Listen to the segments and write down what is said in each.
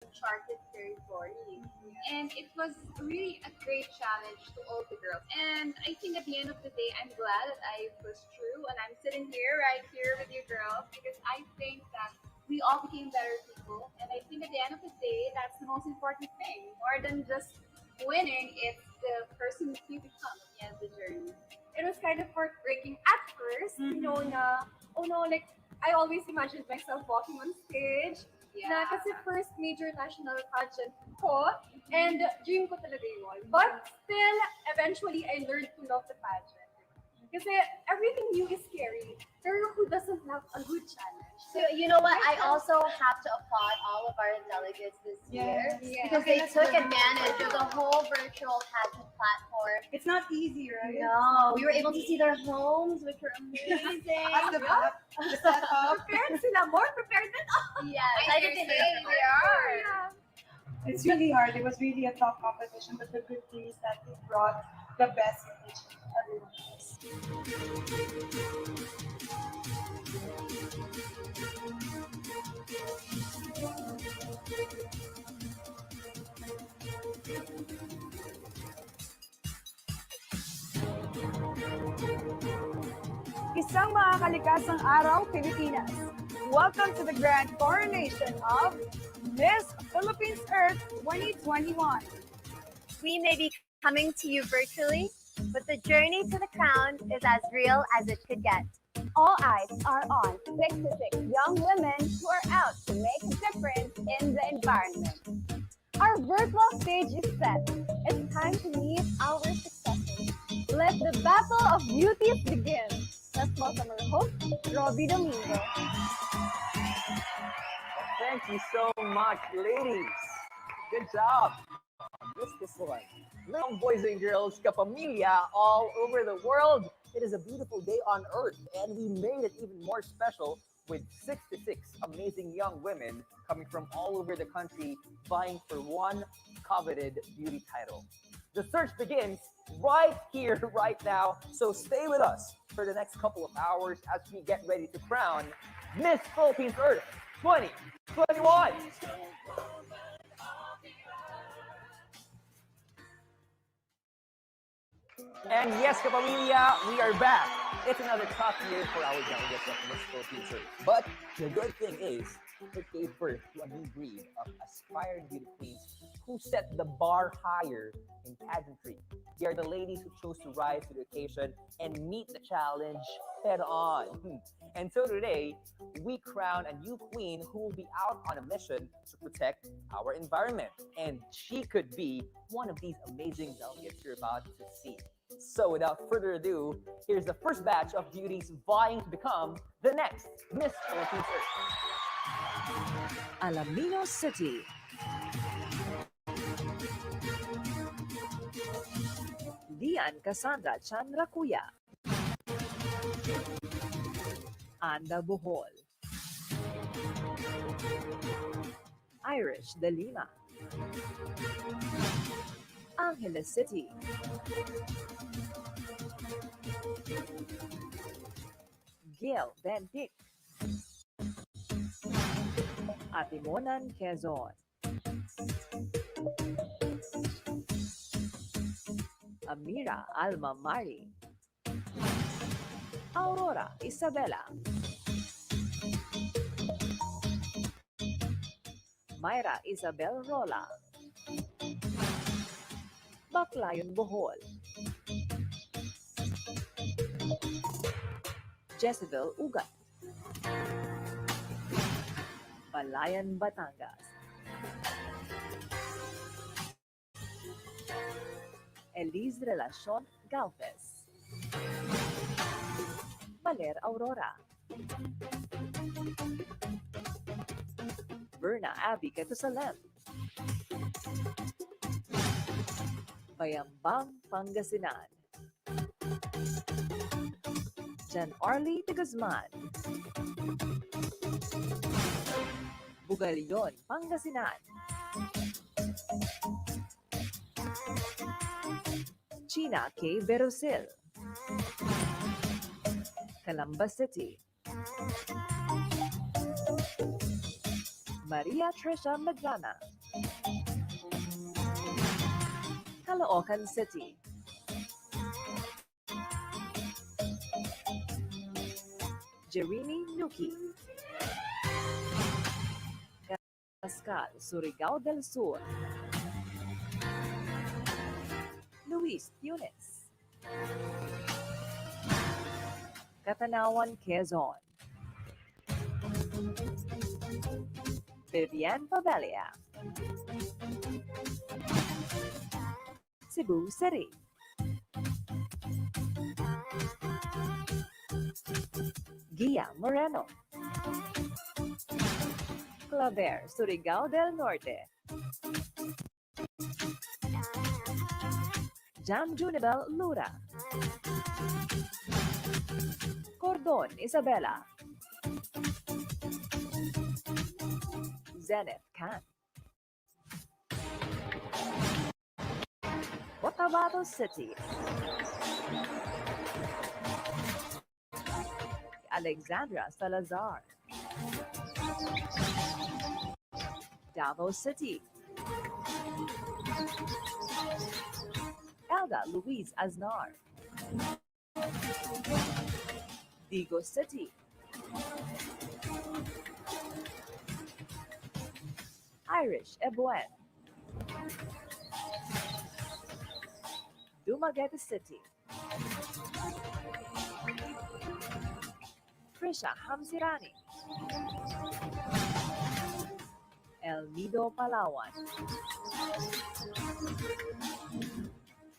uncharted territory. And it was really a great challenge to all the girls. And I think at the end of the day, I'm glad that I was true and I'm sitting here, right here with you girls, because I think that we all became better people. And I think at the end of the day, that's the most important thing. More than just winning, it's the person that you become at the end of the journey. It was kind of heartbreaking at first, na, oh no, like, I always imagined myself walking on stage, na Yeah. kasi first major national pageant ko, and dream ko talaga yun. But still, eventually, I learned to love the pageant. Kasi everything new is scary, pero who doesn't love a good challenge? So you know what? I also have to applaud all of our delegates this year because they took advantage of the whole virtual pageant platform. It's not easy, right? No, we were able to see their homes, which were amazing. At the back, the setup. Prepared sila, more prepared than us. Yes, I get to hear They are. Yeah. It's really hard. It was really a tough competition, but the good thing is that it brought the best in each and every one of us. Isang makakalikasang araw, Pilipinas. Welcome to the grand coronation of Miss Philippines Earth 2021. We may be coming to you virtually, but the journey to the crown is as real as it could get. All eyes are on 66 young women who are out to make a difference in the environment. Our virtual stage is set. It's time to meet our successors. Let the battle of beauties begin. Let's welcome our host, Robbie Domingo. Thank you so much, ladies. Good job. Missed this one. Little boys and girls, kapamilya all over the world. It is a beautiful day on Earth, and we made it even more special with 66 amazing young women coming from all over the country vying for one coveted beauty title. The search begins right here, right now, so stay with us for the next couple of hours as we get ready to crown Miss Philippines Earth 2021. And yes, kapamilya, we are back. It's another tough year for our delegates of Miss Philippines Earth. But the good thing is, it gave birth to a new breed of aspiring beauty queens who set the bar higher in pageantry. They are the ladies who chose to rise to the occasion and meet the challenge head on. And so today, we crown a new queen who will be out on a mission to protect our environment. And she could be one of these amazing delegates you're about to see. So without further ado, here's the first batch of beauties vying to become the next Miss Philippines Earth. Alaminos City. Lian Cassandra Chandrakuya. Anda Bohol. Irish De Lima. Angeles City. Gail Bentic. Atimonan, Quezon. Amira Alma Mari. Aurora Isabela. Myra Isabel Rola. Baclayon, Bohol. Jezebel Ugat. Palayan, Batangas. Elise Relacion Galvez. Baler Aurora. Berna Abby Catusalem. Bayambang, Pangasinan. Jan Arlie de Guzman. Bugalyon, Pangasinan. China K. Berusil. Calamba City. Maria Trisha Medrana. Caloocan City. Jerini Nuki. Pascal, Surigao del Sur. Luis Yunes. Catanawan, Quezon. Vivian Pabelia. Cebu City. Gia Moreno. Claver, Surigao del Norte. Jam Junibel Lura. Cordon Isabela. Zenith Khan. Cotabato City. Alexandra Salazar. Davao City. Elda Luis Aznar. Digo City. Irish Ebuen. Dumaguete City. Trisha Hamsirani. El Nido, Palawan.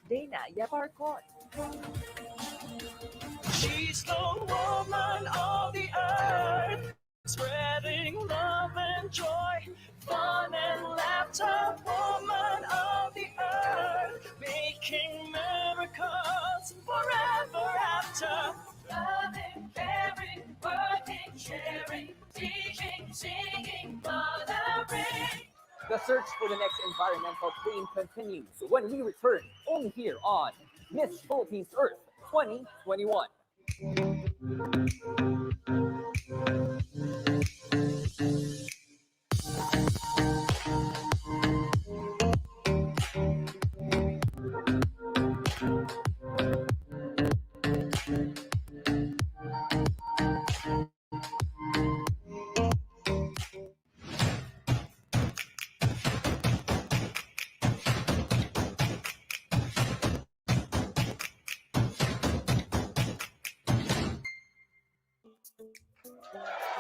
Dana Yaparcon. She's the woman of the earth, spreading love and joy, fun and laughter. Woman of the earth, making miracles forever after. Loving, caring, working, sharing, teaching, singing, mothering. The search for the next environmental queen continues when we return only here on Miss Philippines Earth 2021.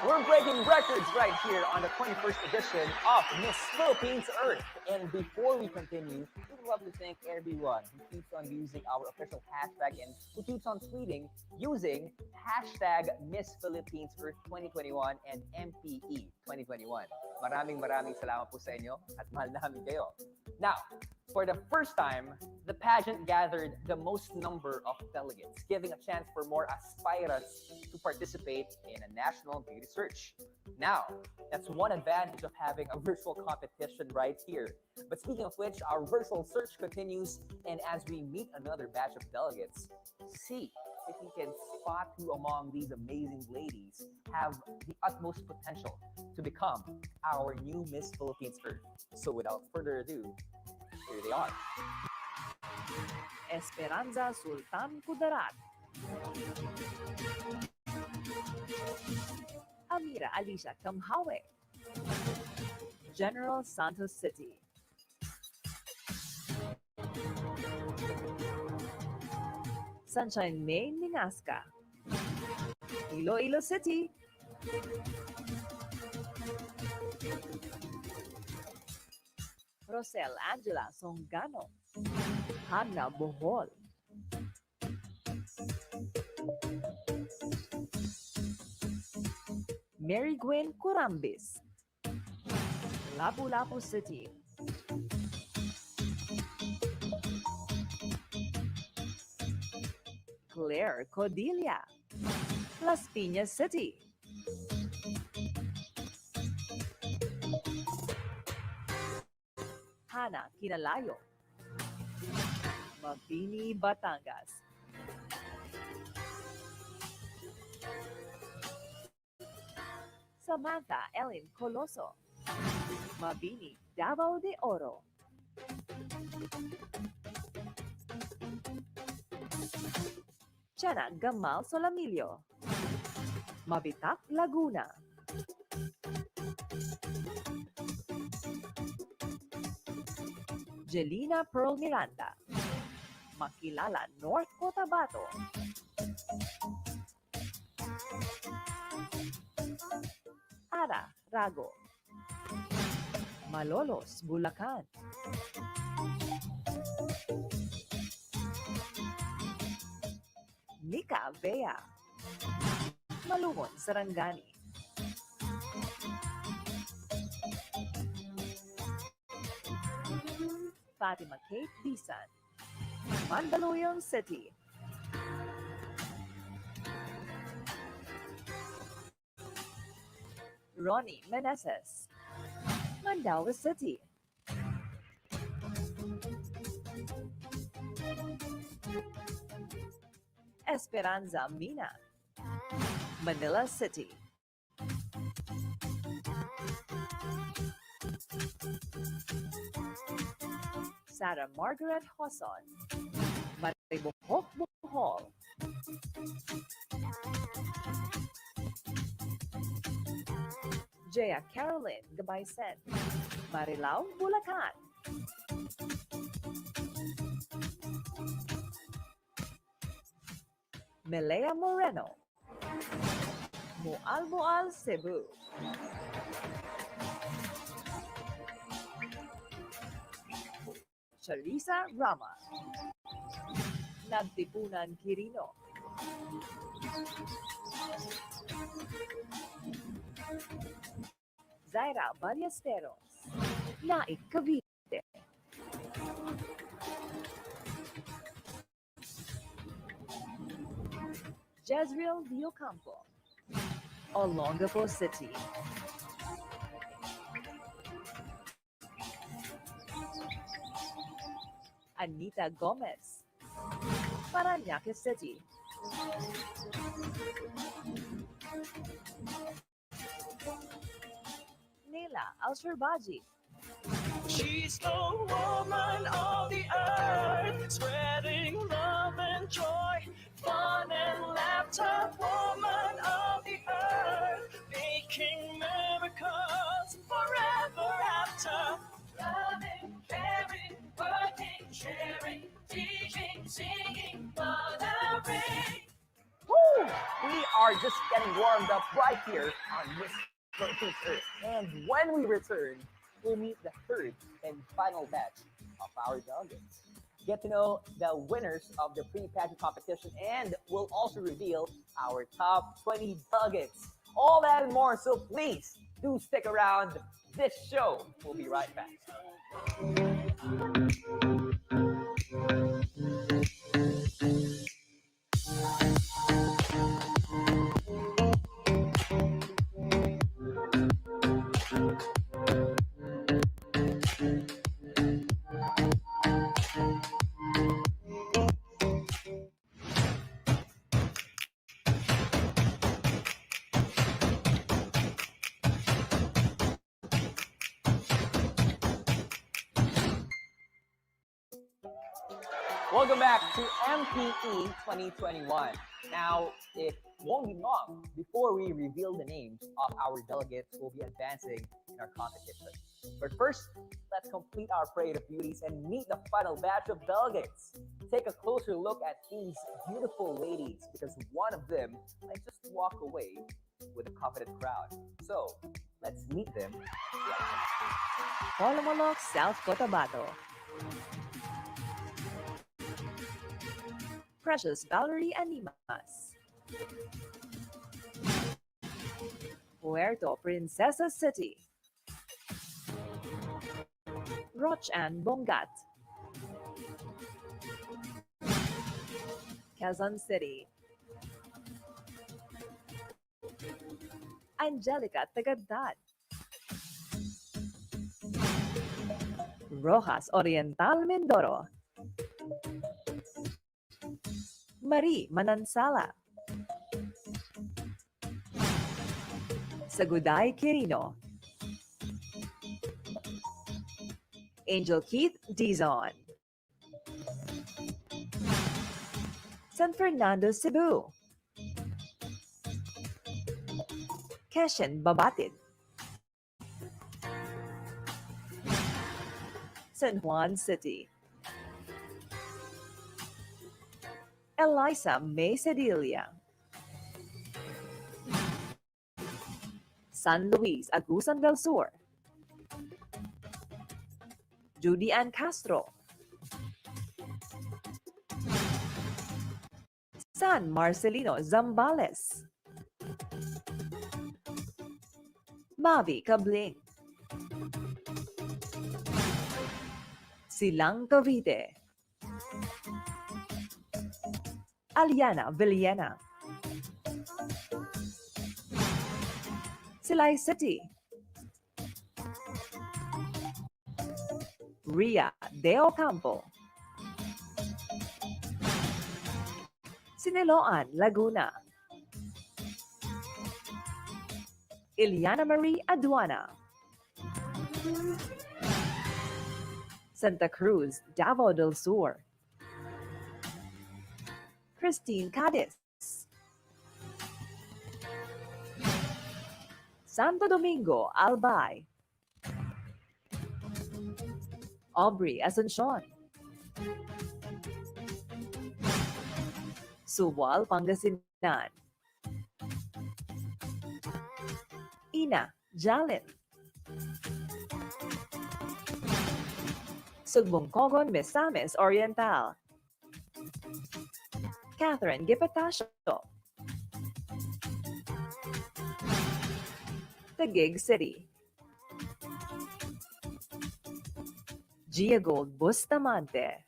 We're breaking records right here on the 21st edition of Miss Philippines Earth. And before we continue, we would love to thank everyone who keeps on using our official hashtag and who keeps on tweeting using hashtag Miss Philippines Earth 2021 and MPE 2021. Maraming salamat po sa inyo at mahal namin kayo. Now, for the first time, the pageant gathered the most number of delegates, giving a chance for more aspirants to participate in a national beauty search. Now, that's one advantage of having a virtual competition right here. But speaking of which, our virtual search continues, and as we meet another batch of delegates, see if we can spot who among these amazing ladies have the utmost potential to become our new Miss Philippines Earth. So without further ado, here they are. Esperanza Sultan Kudarat. Amira Alicia Kamhawe. General Santos City. Sunshine May Ningasca. Iloilo City. Rosel Angela Songano. Hanna Bohol. Mary Gwen Curambis. Lapu-Lapu City. Claire Cordelia. Las Piñas City. Hana Kinalayo. Mabini, Batangas. Samantha Ellen Coloso. Mabini, Davao de Oro. Tiyanak, Gamal, Solamillo. Mabitak, Laguna. Jelina Pearl Miranda. Makilala, North Cotabato. Ara, Rago. Malolos, Bulacan. Nika, Bea. Malungon, Sarangani. Fatima Kate Disan. Mandaluyong City. Ronnie Meneses. Mandaue City. Esperanza Mina. Manila City. Sarah Margaret Hoson. Maribohok, Bohol. Jaya Caroline Gabaysen. Marilao, Bulacan. Melea Moreno. Mual Mual, Cebu. Charissa Rama. Nagtipunan, Quirino. Zaira Ballesteros. Naik, Cavite. Jezreel Diocampo. Olongapo City. Anita Gomez. Parañaque City. Nila Alsherbaji. She's the woman of the earth, spreading love and joy, fun and laughter. Woman of the earth, making miracles forever after. Loving, caring, working, sharing, teaching, singing, mothering. Woo! We are just getting warmed up right here on Miss Philippines Earth. And when we return, we'll meet the third and final batch of our delegates. Get to know the winners of the pre-pageant competition, and we'll also reveal our top 20 delegates. All that and more, so please do stick around. This show will be right back. Welcome back to MPE 2021. Now, it won't be long before we reveal the names of our delegates who will be advancing in our competition. But first, let's complete our parade of beauties and meet the final batch of delegates. Take a closer look at these beautiful ladies, because one of them might just walk away with a coveted crowd. So, let's meet them. Polomolok, South Cotabato. Precious Valerie Animas. Puerto Princesa City. Rochan Bongat. Quezon City. Angelica Tagaddad. Rojas Oriental Mindoro. Marie Manansala. Saguday Quirino. Angel Keith Dizon. San Fernando, Cebu. Keshen Babatid. San Juan City. Eliza May Cedilia. San Luis, Agusan del Sur. Judy Ann Castro. San Marcelino, Zambales. Mavi Cabling. Silang Cavite. Aliana Villena. Silay City. Ria De Ocampo. Siniloan, Laguna. Iliana Marie Aduana. Santa Cruz, Davao del Sur. Christine Cadiz. Santo Domingo, Albay. Aubrey Asuncion. Suwal, Pangasinan. Ina Jalin. Sugbongkogon, Misamis Oriental. Catherine Gipatasio. Taguig City. Gia Gold Bustamante.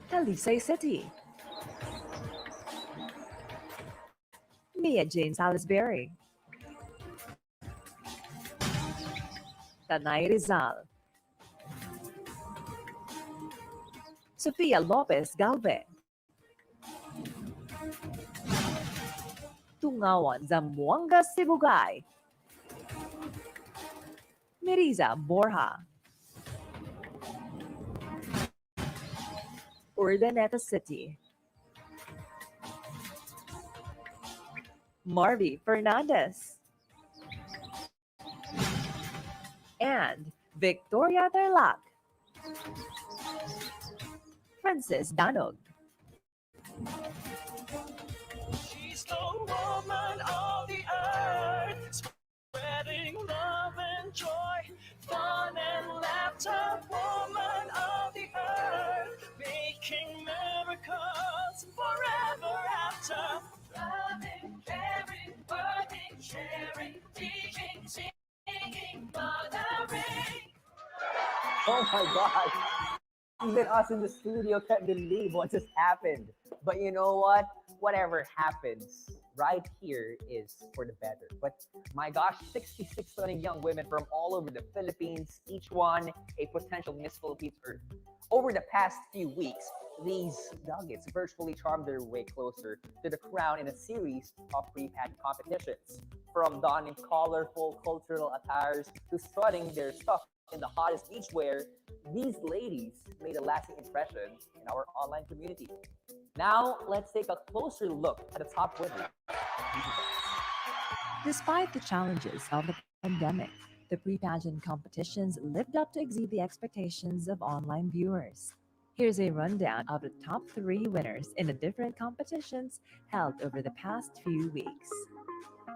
Talisay City. Mia Jane Salisbury. Tanay Rizal. Sofia Lopez Galve. Tungawan, Zamboanga, Sibugay. Miriza Borja. Urdaneta City. Marvy Fernandez. And Victoria Tarlac. Francis Danog. She's the woman of the earth, spreading love and joy, fun and laughter. Woman of the earth, making miracles forever after. Loving, caring, working, sharing, teaching, singing, mothering. Oh my God. Even us in the studio can't believe what just happened. But you know what? Whatever happens, right here is for the better. But my gosh, 66 stunning young women from all over the Philippines, each one a potential Miss Philippines Earth. Over the past few weeks, these nuggets virtually charmed their way closer to the crown in a series of pre-pageant competitions. From donning colorful cultural attires to strutting their stuff in the hottest beachwear, these ladies made a lasting impression in our online community. Now, let's take a closer look at the top winners. Despite the challenges of the pandemic, the pre-pageant competitions lived up to exceed the expectations of online viewers. Here's a rundown of the top 3 winners in the different competitions held over the past few weeks.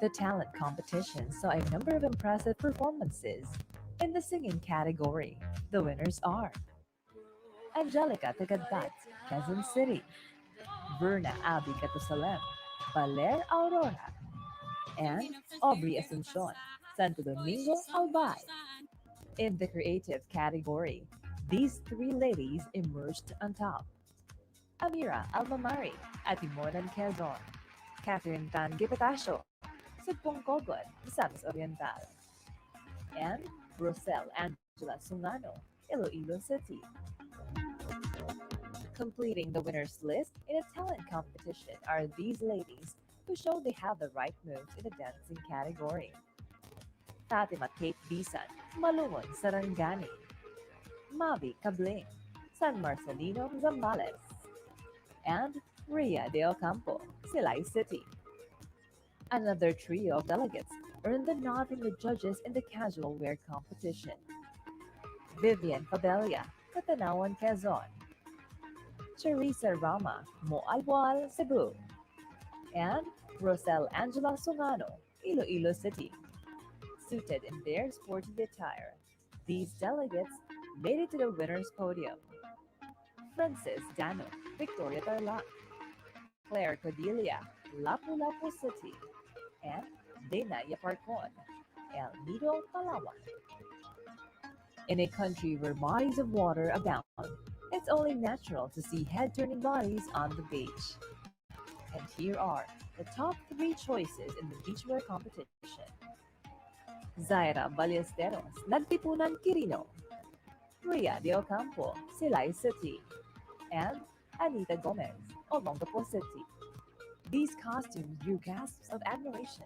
The talent competition saw a number of impressive performances. In the singing category, the winners are Angelica Tagadat, Quezon City; Verna Abby Catusalem, Valer Aurora; and Aubrey Asuncion, Santo Domingo, Albay. In the creative category, these 3 ladies emerged on top. Amira Almamari, Atimonan, Quezon; Catherine Tan Gipatasio, Sugpong Misamis Oriental; and Rosel Angela Sungano, Iloilo City. Completing the winners list in a talent competition are these ladies who show they have the right moves in the dancing category. Fatima Kate Bisan, Malungon, Sarangani. Mavi Cabling, San Marcelino, Zambales. And Ria de Ocampo, Silay City. Another trio of delegates earned the nod from the judges in the casual wear competition. Vivian Fabella, Catanawan, Quezon. Teresa Rama, Moalboal, Cebu. And Rosel Angela Sungano, Iloilo City. Suited in their sporty attire, these delegates made it to the winner's podium. Francis Dano, Victoria Tarlac. Claire Cordelia, Lapu-Lapu City. And Dana Yaparcon, El Nido, Palawan. In a country where bodies of water abound, it's only natural to see head-turning bodies on the beach. And here are the top three choices in the beachwear competition. Zaira Ballesteros, Nagtipunan, Quirino. Ria de Ocampo, Silay City. And Anita Gomez, Olongapo City. These costumes drew gasps of admiration,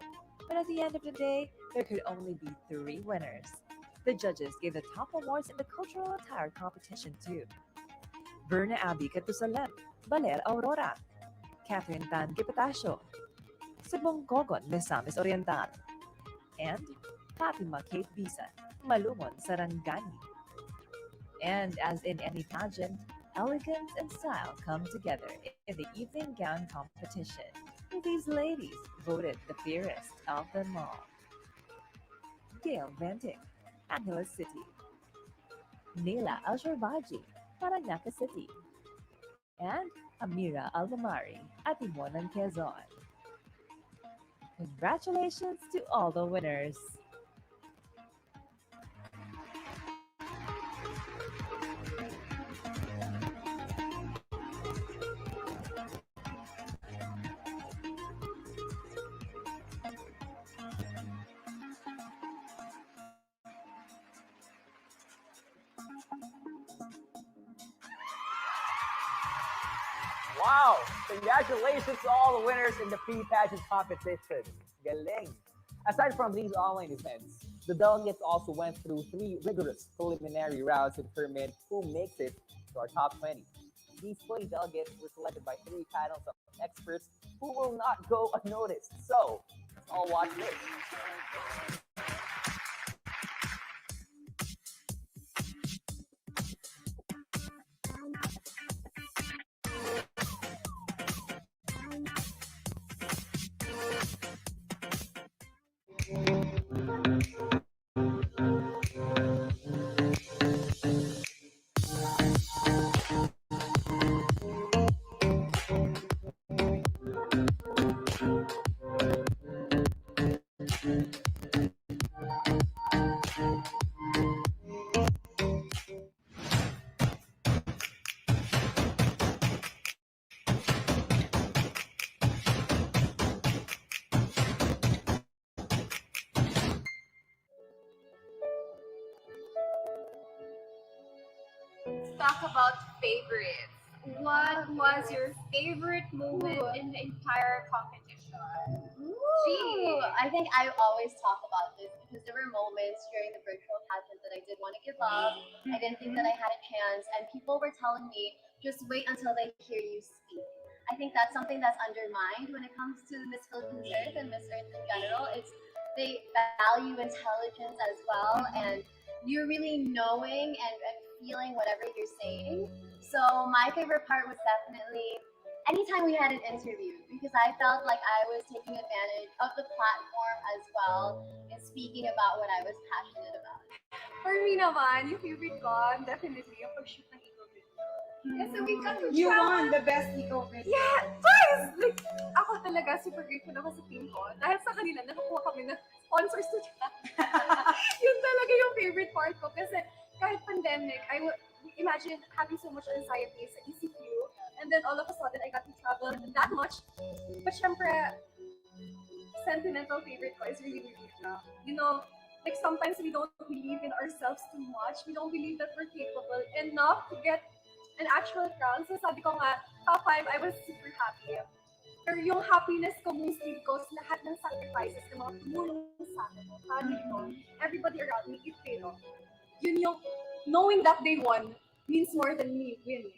but at the end of the day, there could only be three winners. The judges gave the top awards in the cultural attire competition too. Verna Abby Catusalem, Baler Aurora. Catherine Tan Kipatasio, Subong Gogon, Misamis Oriental. And Fatima Kate Bisan, Malumon, Sarangani. And as in any pageant, elegance and style come together in the evening gown competition. These ladies voted the fairest of them all. Gail Ventic, Angeles City. Neila Alsharbaji, Paranaque City. And Amira Almamari, Atimonan, Quezon. Congratulations to all the winners! Wow! Congratulations to all the winners in the pre-pageant competition. Galing! Aside from these online events, the delegates also went through three rigorous preliminary rounds to determine who makes it to our top 20. These 20 delegates were selected by three panels of experts who will not go unnoticed. So, let's all watch this. Let's talk about favorites. What was your favorite moment in the entire competition? Ooh, I think I always talk about this because there were moments during the virtual pageant that I did want to give up. I didn't think that I had a chance, and people were telling me, just wait until they hear you speak. I think that's something that's undermined when it comes to Miss Philippines Earth and Miss Earth in general. It's they value intelligence as well, and you're really knowing and feeling whatever you're saying. So my favorite part was definitely anytime we had an interview because I felt like I was taking advantage of the platform as well and speaking about what I was passionate about. For me naman, yung favorite ko, definitely yung pag-shoot ng Eagle video. Kasi we got to You travel. won the best eco video. Yeah, guys! Like, ako talaga super grateful ako sa team ko. Dahil sa kanila, nakakuha kami ng sponsors to yun talaga yung favorite part ko. Kasi kahit pandemic, imagine having so much anxiety sa ECQ. And then all of a sudden, I got to travel that much. But syempre, sentimental favorite ko is really, really tough. You know, like sometimes we don't believe in ourselves too much. We don't believe that we're capable enough to get an actual crown. So sabi ko nga, top 5, I was super happy. Pero yung happiness ko mostly because lahat ng sacrifices ng mga tumulong sa akin, family ko, everybody around me, it paid off. Yun yung, knowing that they won means more than me winning.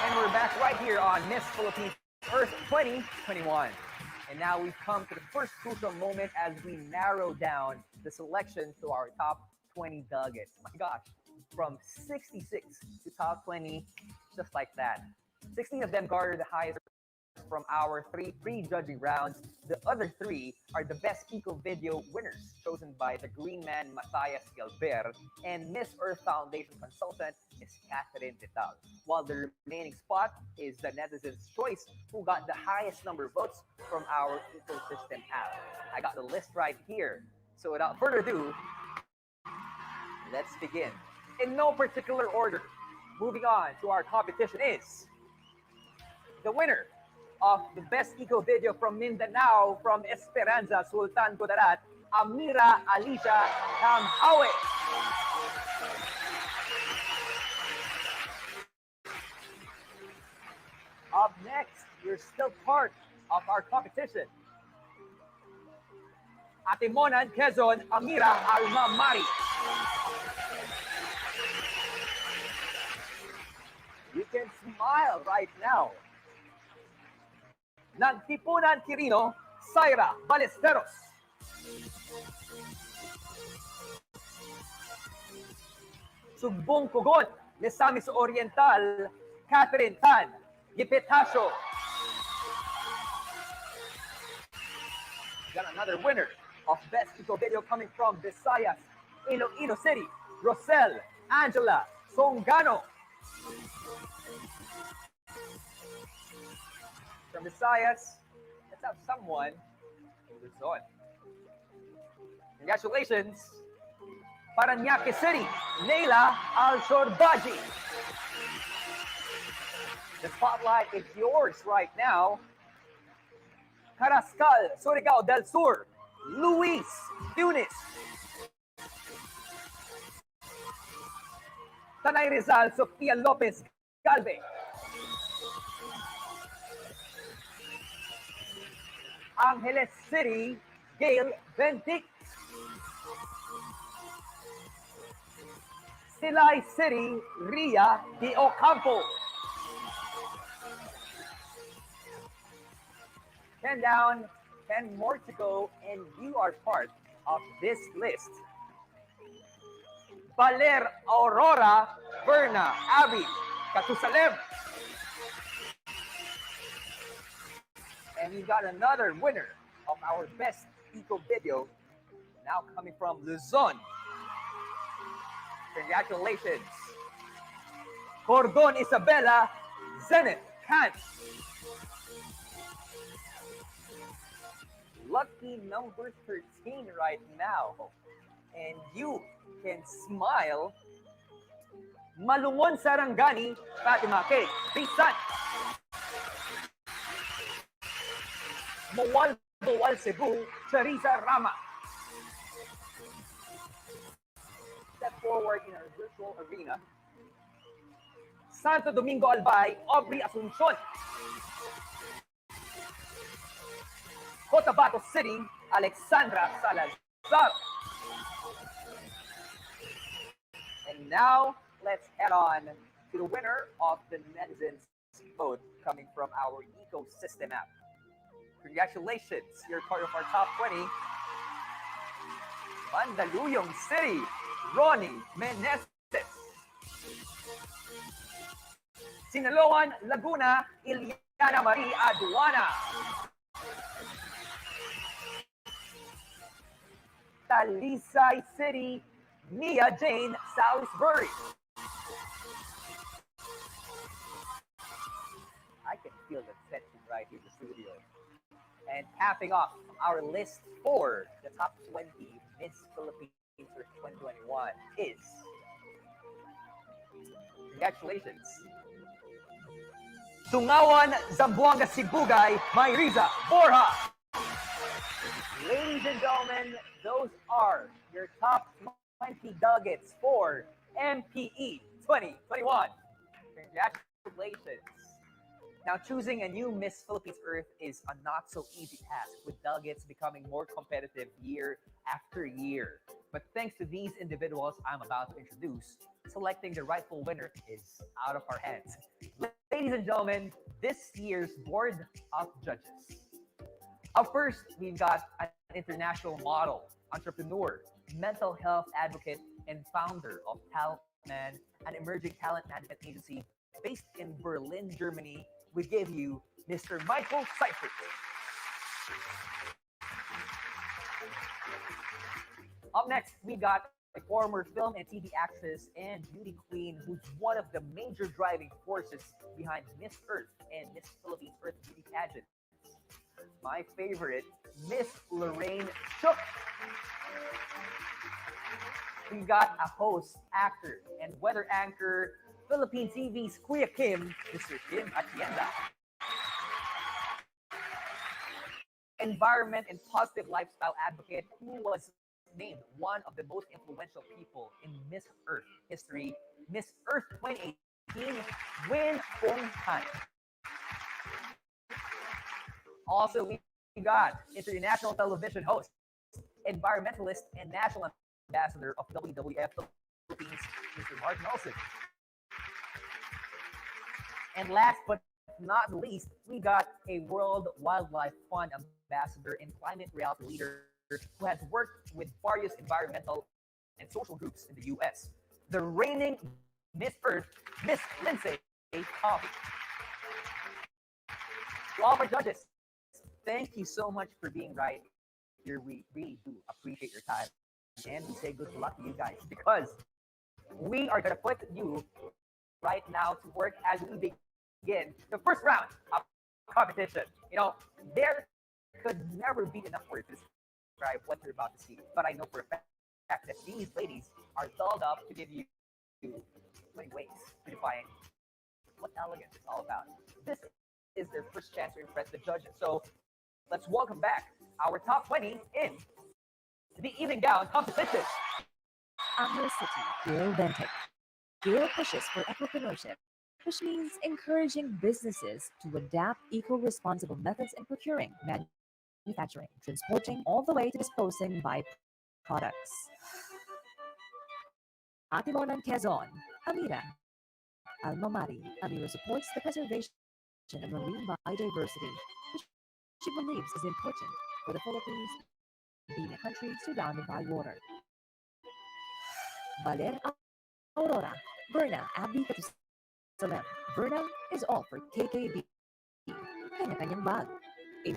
And we're back right here on Miss Philippines Earth 2021. And now we've come to the first crucial moment as we narrow down the selection to our top 20 nuggets. My gosh, from 66 to top 20, just like that. 16 of them garnered the highest from our 3 pre-judging rounds. The other 3 are the best Eco Video winners, chosen by the Green Man Matthias Galver, and Miss Earth Foundation consultant is Catherine Vital. While the remaining spot is the netizens' choice, who got the highest number of votes from our ecosystem app. I got the list right here. So without further ado, let's begin. In no particular order, moving on to our competition is the winner of the best eco video from Mindanao, from Esperanza, Sultan Kudarat, Amira Alicia Kamhawe. Up next, you're still part of our competition. Atimonan, Quezon, Amira Almamari. You can smile right now. Nagtipunan Quirino, Syra Ballesteros. Sugbong Kugon, Misamis Oriental, Catherine Tan, Gipetasio. Got another winner of Best Eco Video coming from Visayas, Iloilo City, Rosel Angela Songano. From Visayas, let's have someone in Luzon. Congratulations, Parañaque City, Neila Alshorbaji. The spotlight is yours right now. Carrascal, Surigao del Sur, Luis Tunis. Tanay Rizal, Sofia Lopez Galve. Angeles City, Gail Bentic. Silay City, Ria de Ocampo. 10 down, 10 more to go, and you are part of this list. Baler Aurora, Berna, Abby, Katusalem. And we got another winner of our best eco video, now coming from Luzon. Congratulations, Cordon Isabella, Zenith Kant. Lucky number 13 right now. And you can smile. Malungon Sarangani, Fatima K. Bisan. Mawal Bawal Cebu, Charissa Rama. Step forward in our virtual arena. Santo Domingo Albay, Aubrey Asuncion. Cotabato City, Alexandra Salazar. And now, let's head on to the winner of the netizens vote coming from our ecosystem app. Congratulations, you're part of our top 20. Mandaluyong City, Ronnie Meneses. Sinaloan, Laguna, Iliana Marie Aduana. Talisay City, Mia Jane Salisbury. I can feel the tension right here in the studio. And capping off our list for the top 20 Miss Philippines for 2021 is, congratulations, Tungawan Zamboanga Sibugay, Mayriza Borja. Ladies and gentlemen, those are your top 20 nuggets for MPE 2021. Congratulations. Now, choosing a new Miss Philippines Earth is a not so easy task, with delegates becoming more competitive year after year. But thanks to these individuals I'm about to introduce, selecting the rightful winner is out of our hands. Ladies and gentlemen, this year's Board of Judges. Up first, we've got an international model, entrepreneur, mental health advocate, and founder of Talent Man, an emerging talent management agency based in Berlin, Germany. We give you Mr. Michael Seifert. Up next, we got a former film and TV actress and beauty queen who's one of the major driving forces behind Miss Earth and Miss Philippines Earth beauty pageant. My favorite, Miss Lorraine Shook. We got a host, actor, and weather anchor, Philippine TV's Kuya Kim, Mr. Kim Atienda. Environment and positive lifestyle advocate who was named one of the most influential people in Miss Earth history, Miss Earth 2018, Win Fong Han. Also, we got international television host, environmentalist, and national ambassador of WWF Philippines, Mr. Mark Nelson. And last but not least, we got a World Wildlife Fund ambassador and climate reality leader who has worked with various environmental and social groups in the US. The reigning Miss Earth, Miss Lindsay Coffee. To all our judges, thank you so much for being right here. We really do appreciate your time. And we say good luck to you guys because we are going to put you right now to work as we begin the first round of competition. You know, there could never be enough words to describe what you're about to see. But I know for a fact that these ladies are dolled up to give you many ways to define what elegance is all about. This is their first chance to impress the judges. So let's welcome back our top 20 in the evening gown competition. Our city, Gail Bentec. Gail pushes for entrepreneurship, which means encouraging businesses to adapt eco-responsible methods in procuring, manufacturing, transporting, all the way to disposing by products. Atimonan Quezon, Amira. Alma Mari, Amira supports the preservation of marine biodiversity, which she believes is important for the Philippines being a country surrounded by water. Valer Aurora, Verna Abby Salem. Verna is all for KKB. Kanya-kanyang bag. A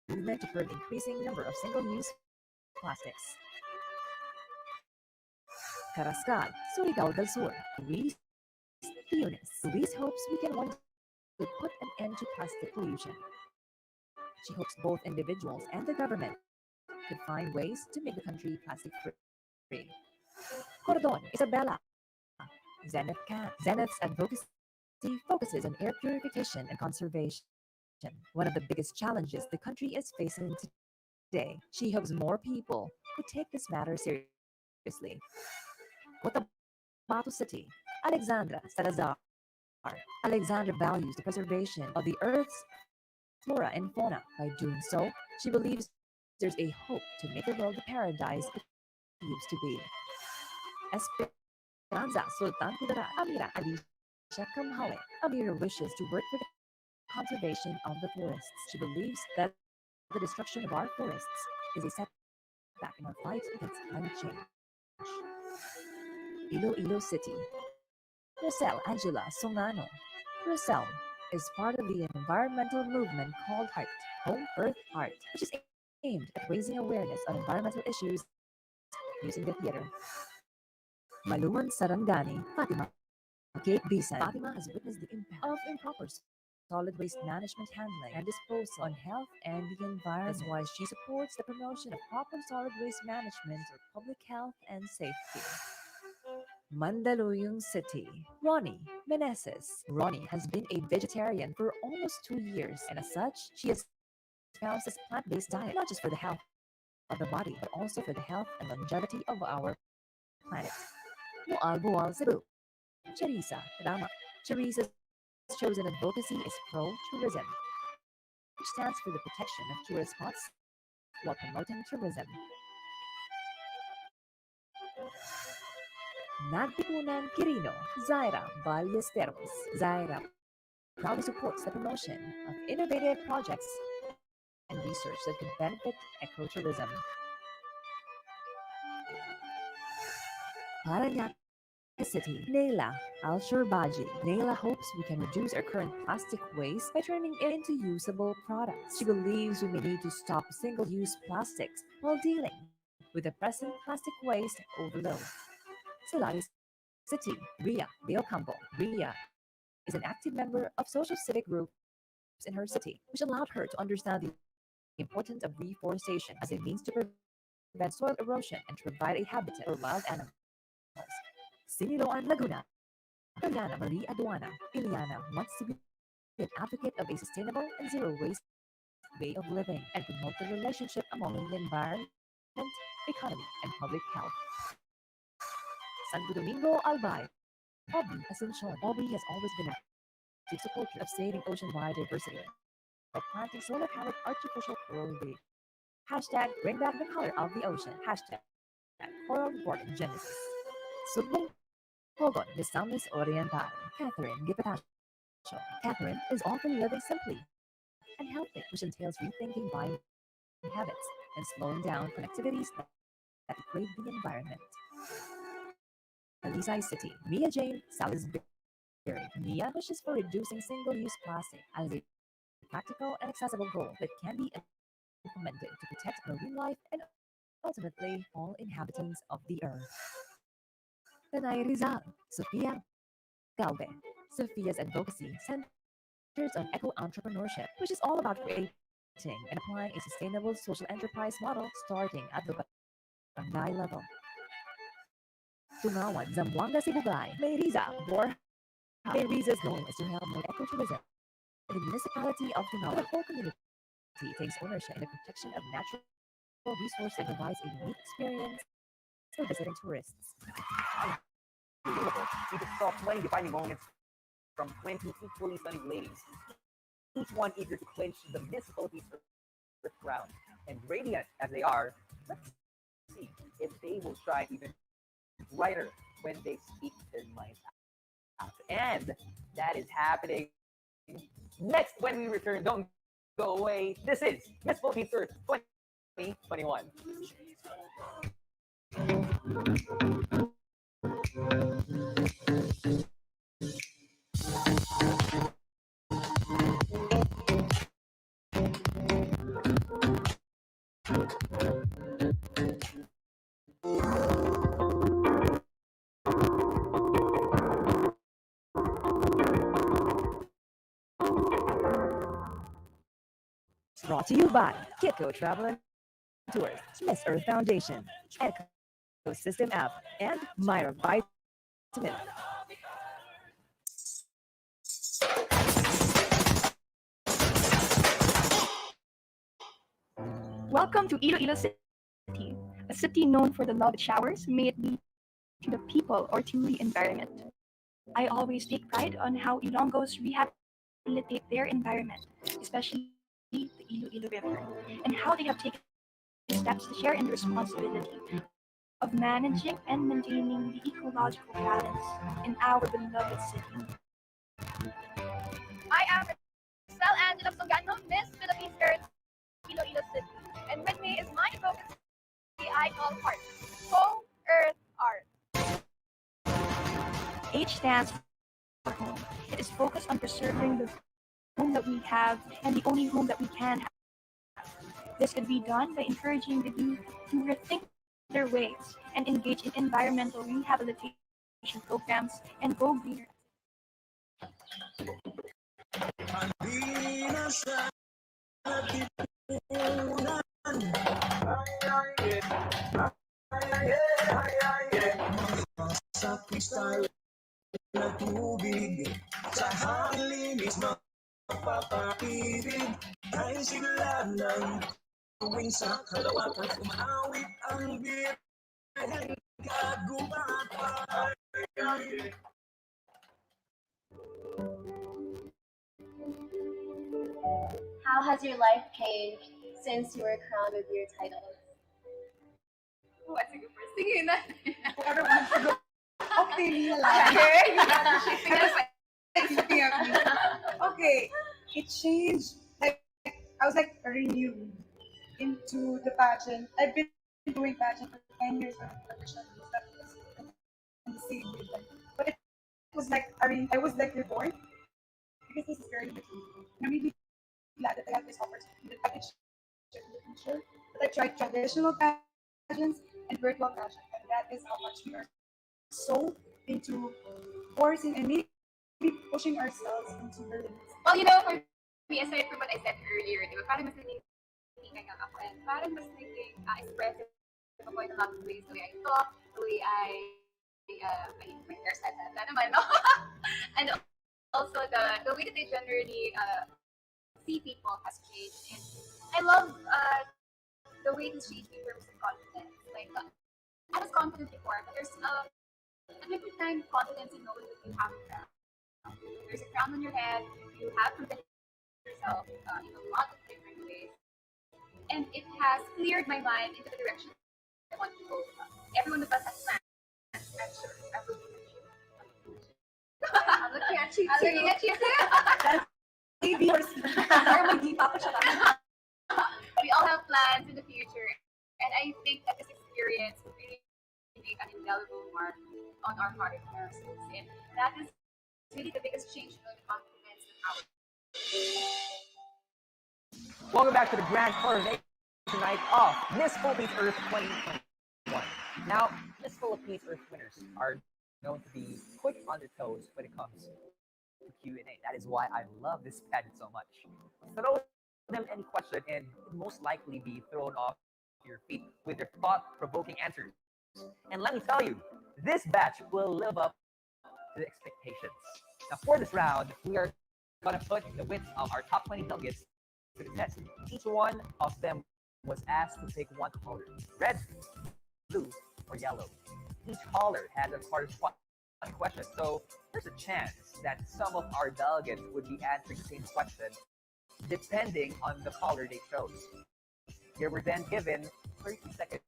movement to curb increasing number of single-use plastics. Carrascal, Surigao del Sur. Luis Fiones. Luis hopes we can one day put an end to plastic pollution. She hopes both individuals and the government could find ways to make the country plastic free. Cordon, Isabella. Zenith's advocacy focuses on air purification and conservation, one of the biggest challenges the country is facing today. She hopes more people would take this matter seriously. Cotabato City, Alexandra Salazar. Alexandra values the preservation of the Earth's flora and fauna. By doing so, she believes there's a hope to make the world the paradise it used to be. Esperanza Sultan Kudara Amira Alicia Kamhawe. Amira wishes to work for the conservation of the forests. She believes that the destruction of our forests is a setback in our fight against climate change. Iloilo City. Rosel Angela Songano. Rosel is part of the environmental movement called HEART, Home Earth Heart, which is aimed at raising awareness on environmental issues using the theater. Maluman Sarangani, Fatima. Kate Bisan. Fatima has witnessed the impact of improper solid waste management handling and disposal on health and the environment. That's why she supports the promotion of proper solid waste management for public health and safety. Mandaluyong City. Ronnie Meneses. Ronnie has been a vegetarian for almost 2 years, and as such, she has found this plant-based diet not just for the health of the body, but also for the health and longevity of our planet. Mual Bual Cebu. Charissa Rama. Teresa's chosen advocacy is pro-tourism, which stands for the protection of tourist spots while promoting tourism. Nagtipunang Quirino, Zaira Ballesteros. Zaira proudly supports the promotion of innovative projects and research that could benefit ecotourism. Parañaque City, Naila Al-Shurbaji. Naila hopes we can reduce our current plastic waste by turning it into usable products. She believes we may need to stop single-use plastics while dealing with the present plastic waste overload. Salani City, Ria Leocampo. Ria is an active member of social civic groups in her city, which allowed her to understand the importance of reforestation as a means to prevent soil erosion and to provide a habitat for wild animals. Siniloan, Laguna. Juliana Marie Aduana. Iliana wants to be an advocate of a sustainable and zero waste way of living and promote the relationship among the environment, economy, and public health. Santo Domingo, Albay. Aubrey Asuncion. Aubrey has always been an active supporter of saving ocean biodiversity by planting solar-powered artificial coral reef. Hashtag bring back the color of the ocean. Hashtag coral report genesis. Sublong Pogon de Samis Oriental. Catherine Gipatacho. Catherine is often living simply and healthy, which entails rethinking buying habits and slowing down from activities that degrade the environment. Alisai City. Mia Jane Salisbury. Mia pushes for reducing single-use plastic as a practical and accessible goal that can be implemented to protect marine life and ultimately all inhabitants of the earth. Tanay Rizal. Sophia Galve. Sophia's advocacy centers on eco-entrepreneurship, which is all about creating and applying a sustainable social enterprise model starting at the barangay level. Tunawan, Zamboanga, Sibugay. Mayriza, Borja. Mayriza's goal is to help promote ecotourism. The municipality of Tunawan, the whole community takes ownership in the protection of natural resources and provides a unique experience for visiting tourists. Beautiful. We just saw 20 defining moments from 20 equally stunning ladies, each one eager to clinch the Miss Philippines Earth crown. And radiant as they are, let's see if they will shine even brighter when they speak their minds out. And that is happening next when we return. Don't go away. This is Miss Philippines Earth 2021. Brought to you by Kitco Travel and Tours, Miss Earth Foundation, Ecosystem App, and Myra Vitamin. Welcome to Iloilo City, a city known for the love it showers, may it be to the people or to the environment. I always take pride on how Ilonggos rehabilitate their environment, especially the Iloilo River, and how they have taken steps to share in the responsibility of managing and maintaining the ecological balance in our beloved city. I am Marcel Angela Sogano, Miss Philippines Earth, Iloilo City. And with me is my advocacy I call HEART, Co-Earth Art. H stands for home. It is focused on preserving the home that we have and the only home that we can have. This could be done by encouraging the youth to rethink their ways and engage in environmental rehabilitation programs and go greener. Sa kristal na tubig, sa halinis mapapakirig, ay sigla ng tuwing sa kalawakan, umaawit ang birhen kagubatan. How has your life changed since you were crowned with your titles? What's the first thing you know? Whoever wants to go. Okay, Leah. Okay, you got the shifting I was of looking at me. Okay, it changed. Like I was like renewed into the pageant. I've been doing pageant for 10 years now. And the same with them. But it was like I was like reborn because this is very different. And I'm really glad that I have this opportunity that I can share in the future. That I tried traditional pageants and virtual pageants, and that is how much we are so into forcing and maybe pushing ourselves into the limits. Well, you know, for me, aside from what I said earlier, di ba, parang mas naging ako, and parang mas naging expressive ako in a lot of ways. The way I talk, the way my hairstyle, that naman, no? And also the way that they generally see people has changed. And I love the way this changed in terms of confidence. Like, I was confident before, but there's a different kind of confidence in knowing that you have a crown. There's a crown on your head, you have proven yourself in a lot of different ways. And it has cleared my mind into the direction I want to go. Every one of us has plans, I'm sure. I'm looking at you. I'm looking at you I'm too. looking at you too. Maybe or We all have plans in the future. And I think that this experience will really make an indelible mark on our heart and our souls. And that is really the biggest change in the confidence and power. Welcome back to the Grand Coronation night of Miss Philippines Earth 2021. Now, Miss Philippines Earth winners are known to be quick on their toes when it comes to Q&A. That is why I love this pageant so much. Throw them any question and most likely be thrown off your feet with their thought-provoking answers. And let me tell you, this batch will live up to the expectations. Now, for this round, we are going to put the wits of our top 20 delegates to the test. Each one of them was asked to pick one color: red, blue, or yellow. Each caller has a corresponding question, so there's a chance that some of our delegates would be answering the same question depending on the caller they chose. They were then given 30 seconds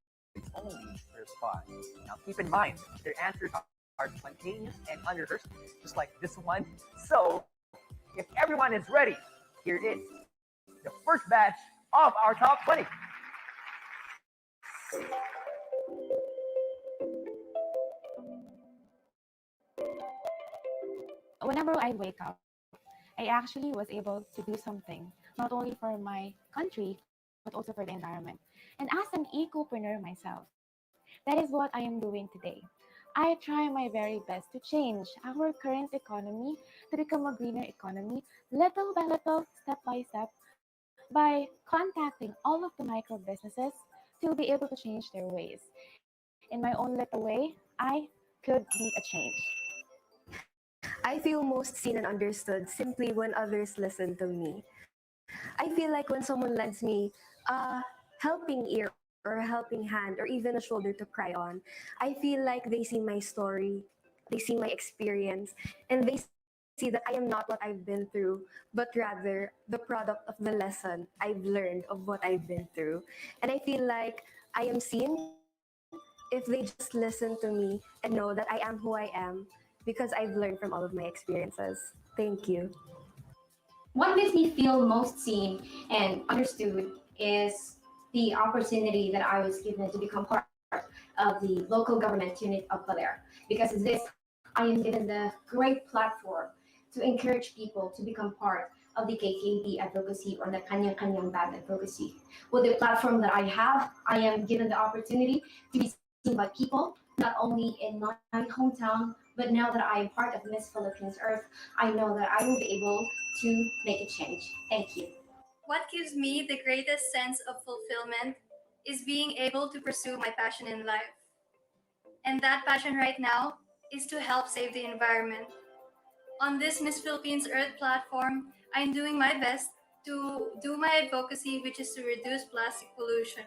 only to respond. Now keep in mind, their answers are spontaneous and unrehearsed, just like this one. So, if everyone is ready, here it is, the first batch of our top 20. Whenever I wake up, I actually was able to do something, not only for my country, but also for the environment. And as an ecopreneur myself, that is what I am doing today. I try my very best to change our current economy to become a greener economy, little by little, step by step, by contacting all of the micro businesses to be able to change their ways. In my own little way, I could be a change. I feel most seen and understood simply when others listen to me. I feel like when someone lends me a helping ear or a helping hand or even a shoulder to cry on, I feel like they see my story, they see my experience, and they see that I am not what I've been through, but rather the product of the lesson I've learned of what I've been through. And I feel like I am seen if they just listen to me and know that I am who I am because I've learned from all of my experiences. Thank you. What makes me feel most seen and understood is the opportunity that I was given to become part of the local government unit of Balair. Because of this, I am given the great platform to encourage people to become part of the KKB advocacy or the Kanyang-Kanyang Band advocacy. With the platform that I have, I am given the opportunity to be seen by people, not only in my hometown, but now that I am part of Miss Philippines Earth, I know that I will be able to make a change. Thank you. What gives me the greatest sense of fulfillment is being able to pursue my passion in life. And that passion right now is to help save the environment. On this Miss Philippines Earth platform, I'm doing my best to do my advocacy, which is to reduce plastic pollution.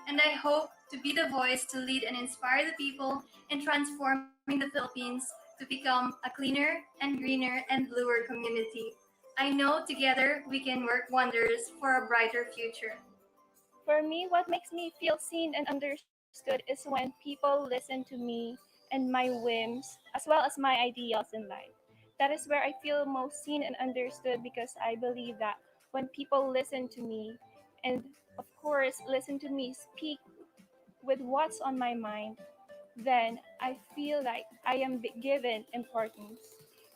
And I hope to be the voice to lead and inspire the people in transforming the Philippines to become a cleaner and greener and bluer community. I know together we can work wonders for a brighter future. For me, what makes me feel seen and understood is when people listen to me and my whims, as well as my ideals in life. That is where I feel most seen and understood because I believe that when people listen to me and, of course, listen to me speak with what's on my mind, then I feel like I am given importance.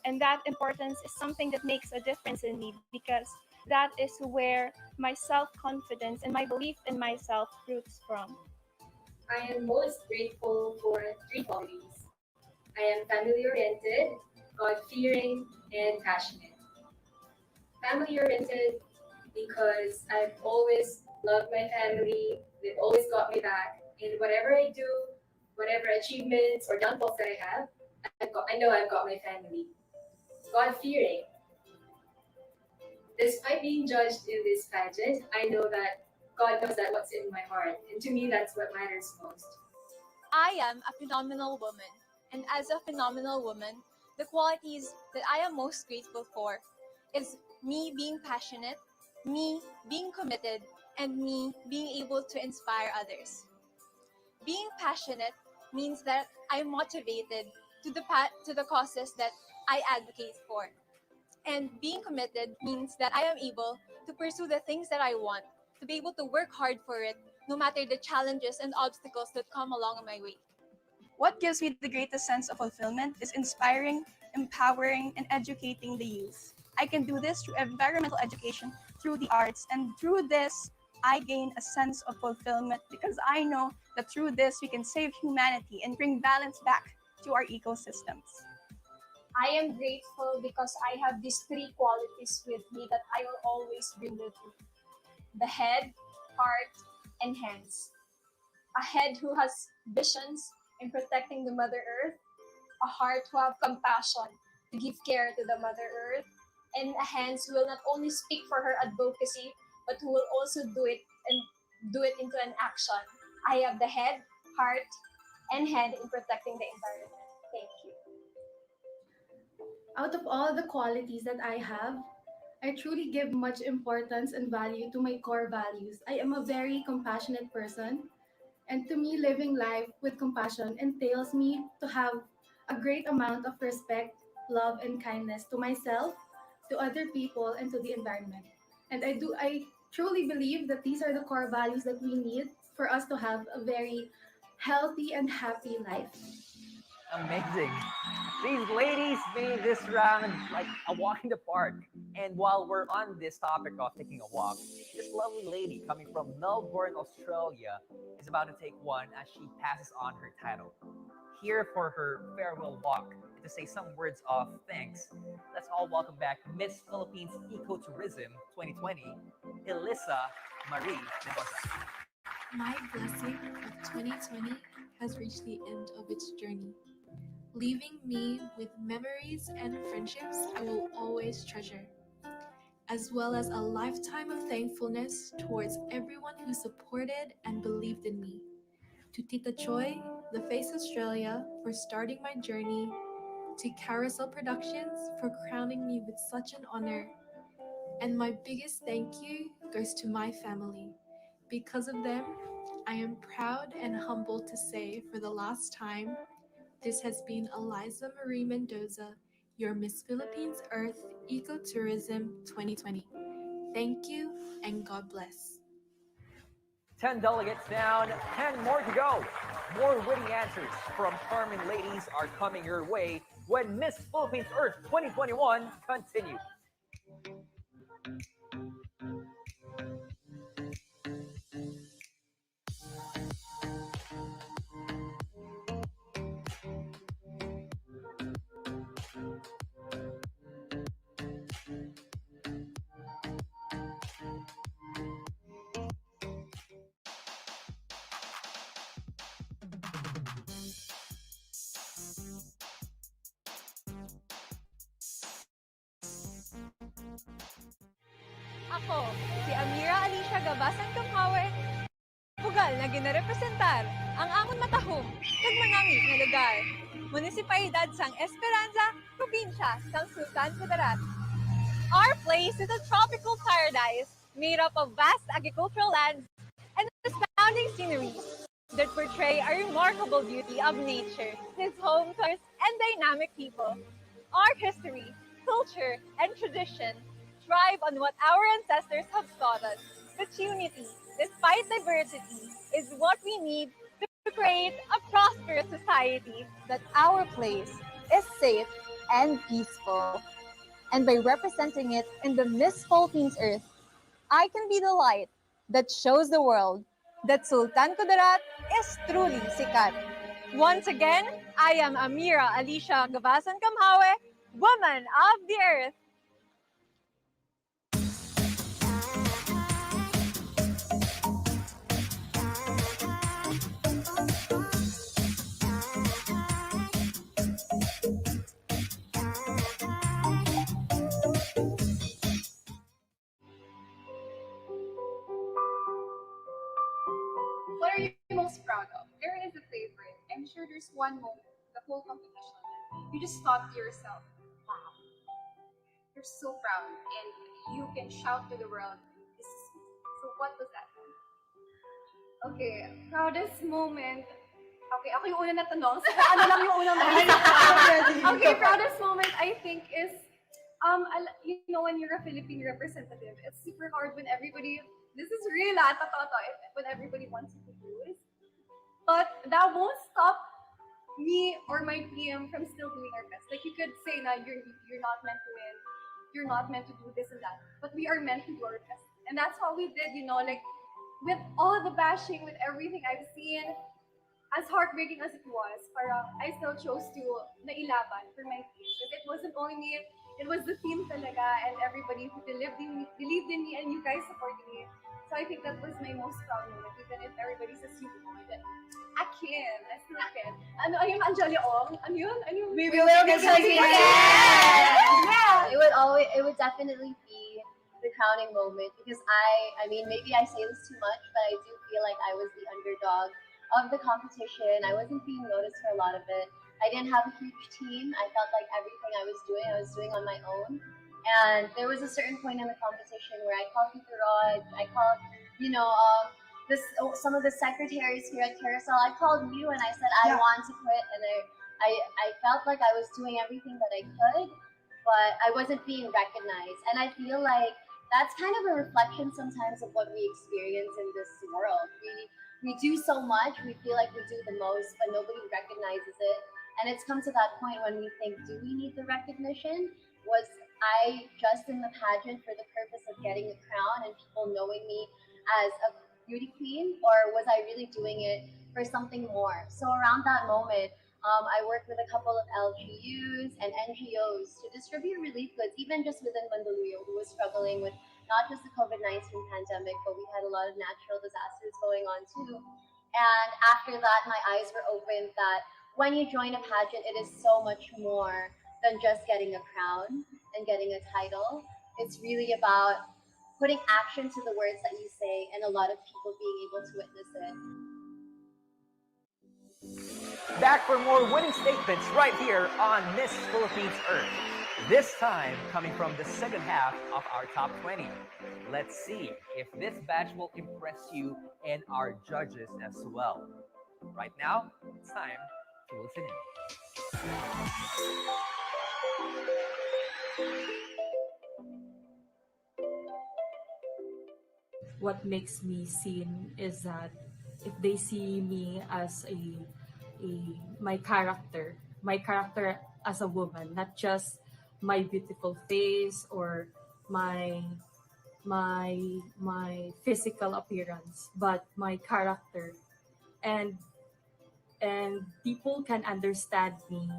And that importance is something that makes a difference in me because that is where my self confidence and my belief in myself roots from. I am most grateful for three qualities. I am family oriented, God fearing, and passionate. Family oriented because I've always loved my family, they've always got me back in whatever I do, whatever achievements or downfalls that I have. I know I've got my family. God fearing. Despite being judged in this pageant, I know that God knows that what's in my heart, and to me, that's what matters most. I am a phenomenal woman, and as a phenomenal woman, the qualities that I am most grateful for is me being passionate, me being committed, and me being able to inspire others. Being passionate means that I'm motivated to the causes that I advocate for. And being committed means that I am able to pursue the things that I want, to be able to work hard for it, no matter the challenges and obstacles that come along my way. What gives me the greatest sense of fulfillment is inspiring, empowering, and educating the youth. I can do this through environmental education, through the arts, and through this, I gain a sense of fulfillment because I know that through this, we can save humanity and bring balance back to our ecosystems. I am grateful because I have these three qualities with me that I will always bring with me: the head, heart, and hands. A head who has visions in protecting the Mother Earth, a heart who have compassion to give care to the Mother Earth, and a hands who will not only speak for her advocacy, but who will also do it and do it into an action. I have the head, heart, and head in protecting the environment. Thank you. Out of all the qualities that I have, I truly give much importance and value to my core values. I am a very compassionate person, and to me, living life with compassion entails me to have a great amount of respect, love, and kindness to myself, to other people, and to the environment. And I truly believe that these are the core values that we need for us to have a very healthy and happy life. Amazing. These ladies made this round like a walk in the park. And while we're on this topic of taking a walk, this lovely lady coming from Melbourne, Australia, is about to take one as she passes on her title. Here for her farewell walk and to say some words of thanks, let's all welcome back Miss Philippines Ecotourism 2020, Elisa Marie Mendoza. My blessing of 2020 has reached the end of its journey, leaving me with memories and friendships I will always treasure, as well as a lifetime of thankfulness towards everyone who supported and believed in me. To Tita Choi, The Face Australia, for starting my journey, to Carousel Productions for crowning me with such an honor, and my biggest thank you goes to my family. Because of them, I am proud and humbled to say for the last time, this has been Eliza Marie Mendoza, your Miss Philippines Earth Ecotourism 2020. Thank you and God bless. 10 delegates down, 10 more to go. More witty answers from Carmen ladies are coming your way when Miss Philippines Earth 2021 continues. Ako, si Amira Alicia Gabasan Kampawe, bugal na ginarepresentar ang amon matahom kag manami nga lugar. Munisipalidad sang Esperanza, probinsya sang Sultan Kudarat. Our place is a tropical paradise made up of vast agricultural lands and astounding sceneries that portray a remarkable beauty of nature. It is home to diverse and dynamic people. Our history, culture, and tradition thrive on what our ancestors have taught us. That unity, despite diversity, is what we need to create a prosperous society. That our place is safe and peaceful. And by representing it in the Miss Philippines Earth, I can be the light that shows the world that Sultan Kudarat is truly sikat. Once again, I am Amira Alicia Gabasan Kamhawe, Woman of the Earth. What are you most proud of? There is a favorite. I'm sure there's one moment, the whole competition. You just thought to yourself, wow, you're so proud. And you can shout to the world, this is me. So what was that moment? Okay, proudest moment. Okay, ako yung una na tanong. So, ano lang yung unang Okay, proudest moment I think is, you know, when you're a Philippine representative, it's super hard when everybody, this is real, totoo, when everybody wants you to lose. But that won't stop me or my PM from still doing our best. Like you could say, na you're not meant to win, you're not meant to do this and that, but we are meant to do our best, and that's how we did. You know, like with all the bashing, with everything I've seen, as heartbreaking as it was, parang I still chose to nailaban for my team. Because it wasn't only me, it was the team talaga and everybody who believed in me and you guys supporting me. So I think that was my most proud moment, even if everybody says you won't. I can, I still can. Ano yung Angelia Ong? Ano yun? Ano yung... We will get succeed. Yeah. It would definitely be the crowning moment because I mean, maybe I say this too much, but I do feel like I was the underdog of the competition. I wasn't being noticed for a lot of it. I didn't have a huge team. I felt like everything I was doing on my own. And there was a certain point in the competition where I called Peter Rod, I called, you know, some of the secretaries here at Carousel. I called you and I said I want to quit, and I felt like I was doing everything that I could, but I wasn't being recognized. And I feel like that's kind of a reflection sometimes of what we experience in this world. We do so much, we feel like we do the most, but nobody recognizes it. And it's come to that point when we think, do we need the recognition? Was I just in the pageant for the purpose of getting a crown and people knowing me as a beauty queen, or was I really doing it for something more? So around that moment, I worked with a couple of LGUs and NGOs to distribute relief goods, even just within Mandaluyong, who was struggling with not just the COVID-19 pandemic, but we had a lot of natural disasters going on too. And after that, my eyes were opened that when you join a pageant, it is so much more than just getting a crown and getting a title. It's really about putting action to the words that you say and a lot of people being able to witness it. Back for more winning statements right here on Miss Philippines Earth. This time coming from the second half of our top 20. Let's see if this batch will impress you and our judges as well. Right now, it's time to listen in. What makes me seen is that if they see me as my character as a woman, not just my beautiful face or my physical appearance, but my character, and people can understand me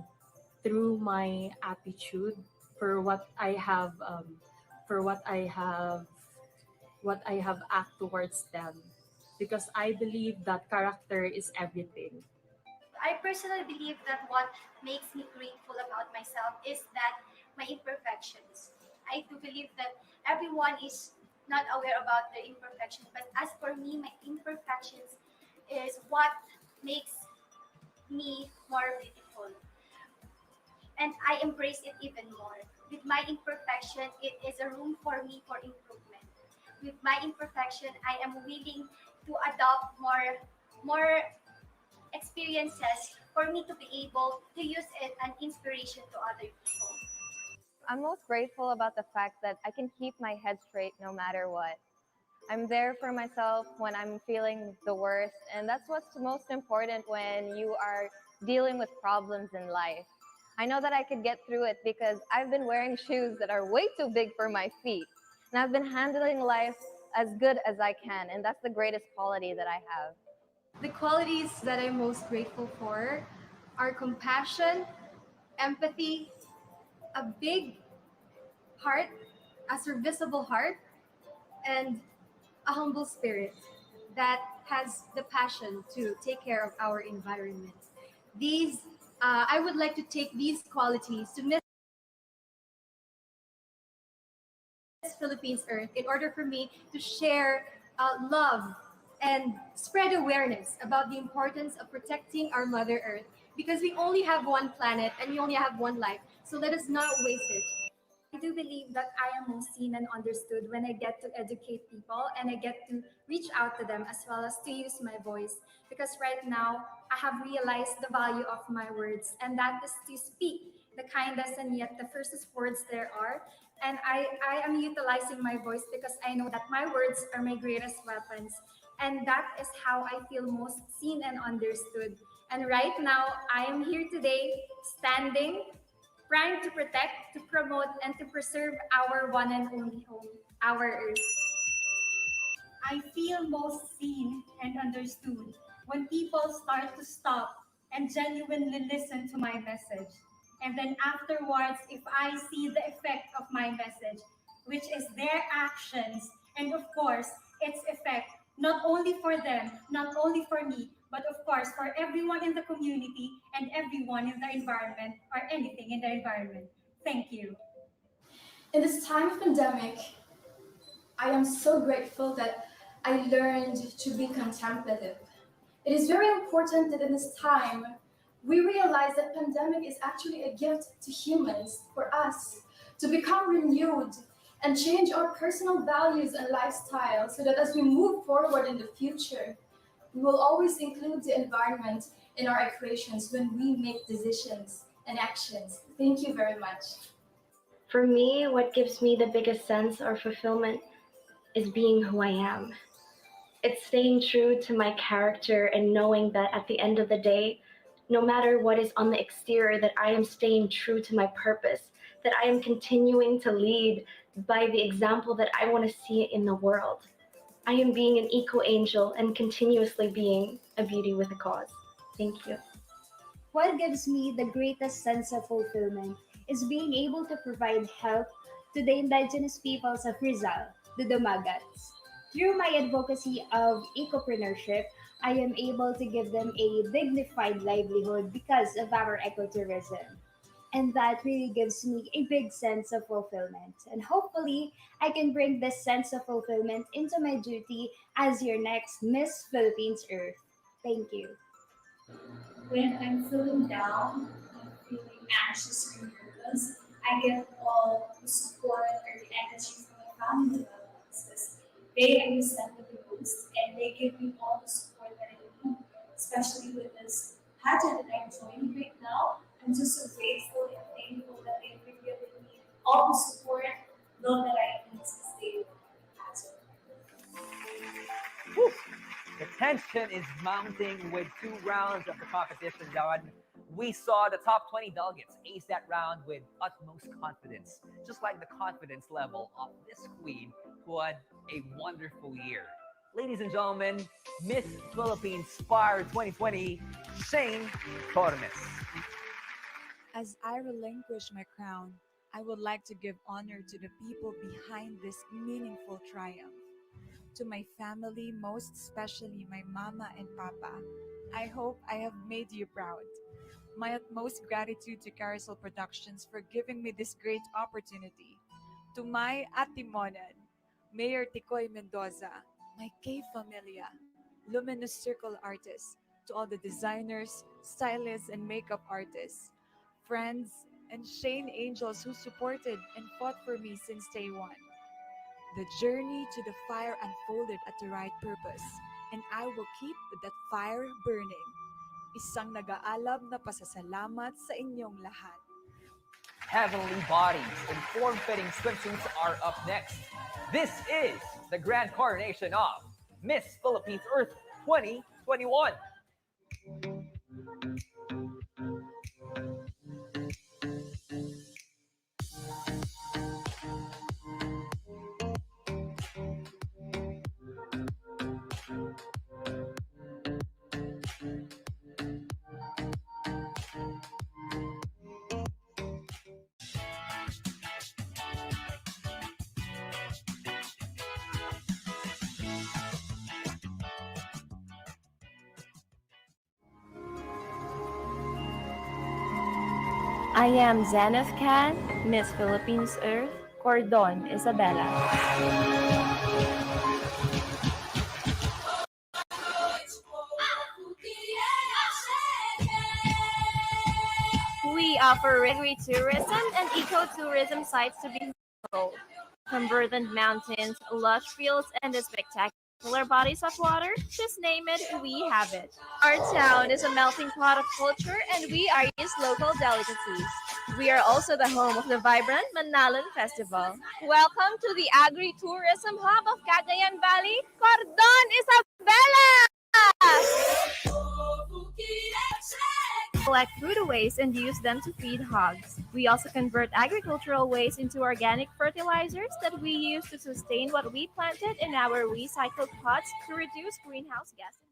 through my attitude for what I have act towards them, because I believe that character is everything. I personally believe that what makes me grateful about myself is that my imperfections. I do believe that everyone is not aware about their imperfections, but as for me, my imperfections is what makes me more beautiful. And I embrace it even more. with my imperfection, it is a room for me for improvement. With my imperfection, I am willing to adopt more experiences for me to be able to use it an inspiration to other people. I'm most grateful about the fact that I can keep my head straight no matter what. I'm there for myself when I'm feeling the worst, and that's what's most important when you are dealing with problems in life. I know that I could get through it because I've been wearing shoes that are way too big for my feet, and I've been handling life as good as I can, and that's the greatest quality that I have. The qualities that I'm most grateful for are compassion, empathy, a big heart, a serviceable heart, and a humble spirit that has the passion to take care of our environment. These, I would like to take these qualities to Miss Philippines Earth in order for me to share love and spread awareness about the importance of protecting our Mother Earth because we only have one planet and we only have one life. So let us not waste it. I do believe that I am most seen and understood when I get to educate people and I get to reach out to them as well as to use my voice. Because right now, I have realized the value of my words, and that is to speak the kindest and yet the fiercest words there are. And I am utilizing my voice because I know that my words are my greatest weapons. And that is how I feel most seen and understood. And right now, I am here today standing trying to protect, to promote, and to preserve our one and only home, our Earth. I feel most seen and understood when people start to stop and genuinely listen to my message. And then afterwards, if I see the effect of my message, which is their actions, and of course, its effect, not only for them, not only for me, but of course for everyone in the community and everyone in the environment or anything in the environment. Thank you. In this time of pandemic, I am so grateful that I learned to be contemplative. It is very important that in this time, we realize that pandemic is actually a gift to humans, for us, to become renewed and change our personal values and lifestyle so that as we move forward in the future, we will always include the environment in our equations when we make decisions and actions. Thank you very much. For me, what gives me the biggest sense or fulfillment is being who I am. It's staying true to my character and knowing that at the end of the day, no matter what is on the exterior, that I am staying true to my purpose, that I am continuing to lead by the example that I want to see in the world. I am being an eco angel and continuously being a beauty with a cause. Thank you. What gives me the greatest sense of fulfillment is being able to provide help to the indigenous peoples of Rizal, the Dumagats. Through my advocacy of ecopreneurship, I am able to give them a dignified livelihood because of our ecotourism. And that really gives me a big sense of fulfillment. And hopefully, I can bring this sense of fulfillment into my duty as your next Miss Philippines Earth. Thank you. When I'm feeling down, I'm feeling anxious or nervous, I get all the support or the energy from my family members because they understand me the most and they give me all the support that I need, especially with this pageant that I'm joining right now. I'm just so grateful and thankful that they've been giving me all the support, love that I need to stay with the pageant. Whew. The tension is mounting with 2 rounds of the competition done. We saw the top 20 delegates ace that round with utmost confidence, just like the confidence level of this queen who had a wonderful year. Ladies and gentlemen, Miss Philippines Spire 2020, Shane Tormes. As I relinquish my crown, I would like to give honor to the people behind this meaningful triumph. To my family, most especially my mama and papa, I hope I have made you proud. My utmost gratitude to Carousel Productions for giving me this great opportunity. To my Atimonan, Mayor Ticoy Mendoza, my K Familia, Luminous Circle artists, to all the designers, stylists, and makeup artists, friends, and Shane Angels who supported and fought for me since day one. The journey to the fire unfolded at the right purpose, and I will keep that fire burning. Isang nag-aalab na pasasalamat sa inyong lahat. Heavenly bodies in form-fitting swimsuits are up next. This is the grand coronation of Miss Philippines Earth 2021. I am Zenith Can, Miss Philippines Earth, Cordon Isabella. We offer tourism and ecotourism sites to behold. From verdant mountains, lush fields, and the spectacular bodies of water, just name it, we have it. Our town is a melting pot of culture and we are its local delicacies. We are also the home of the vibrant Manalan Festival. Welcome to the agri-tourism hub of Cagayan Valley, Cordon Isabela! Collect food waste and use them to feed hogs. We also convert agricultural waste into organic fertilizers that we use to sustain what we planted in our recycled pots to reduce greenhouse gas emissions.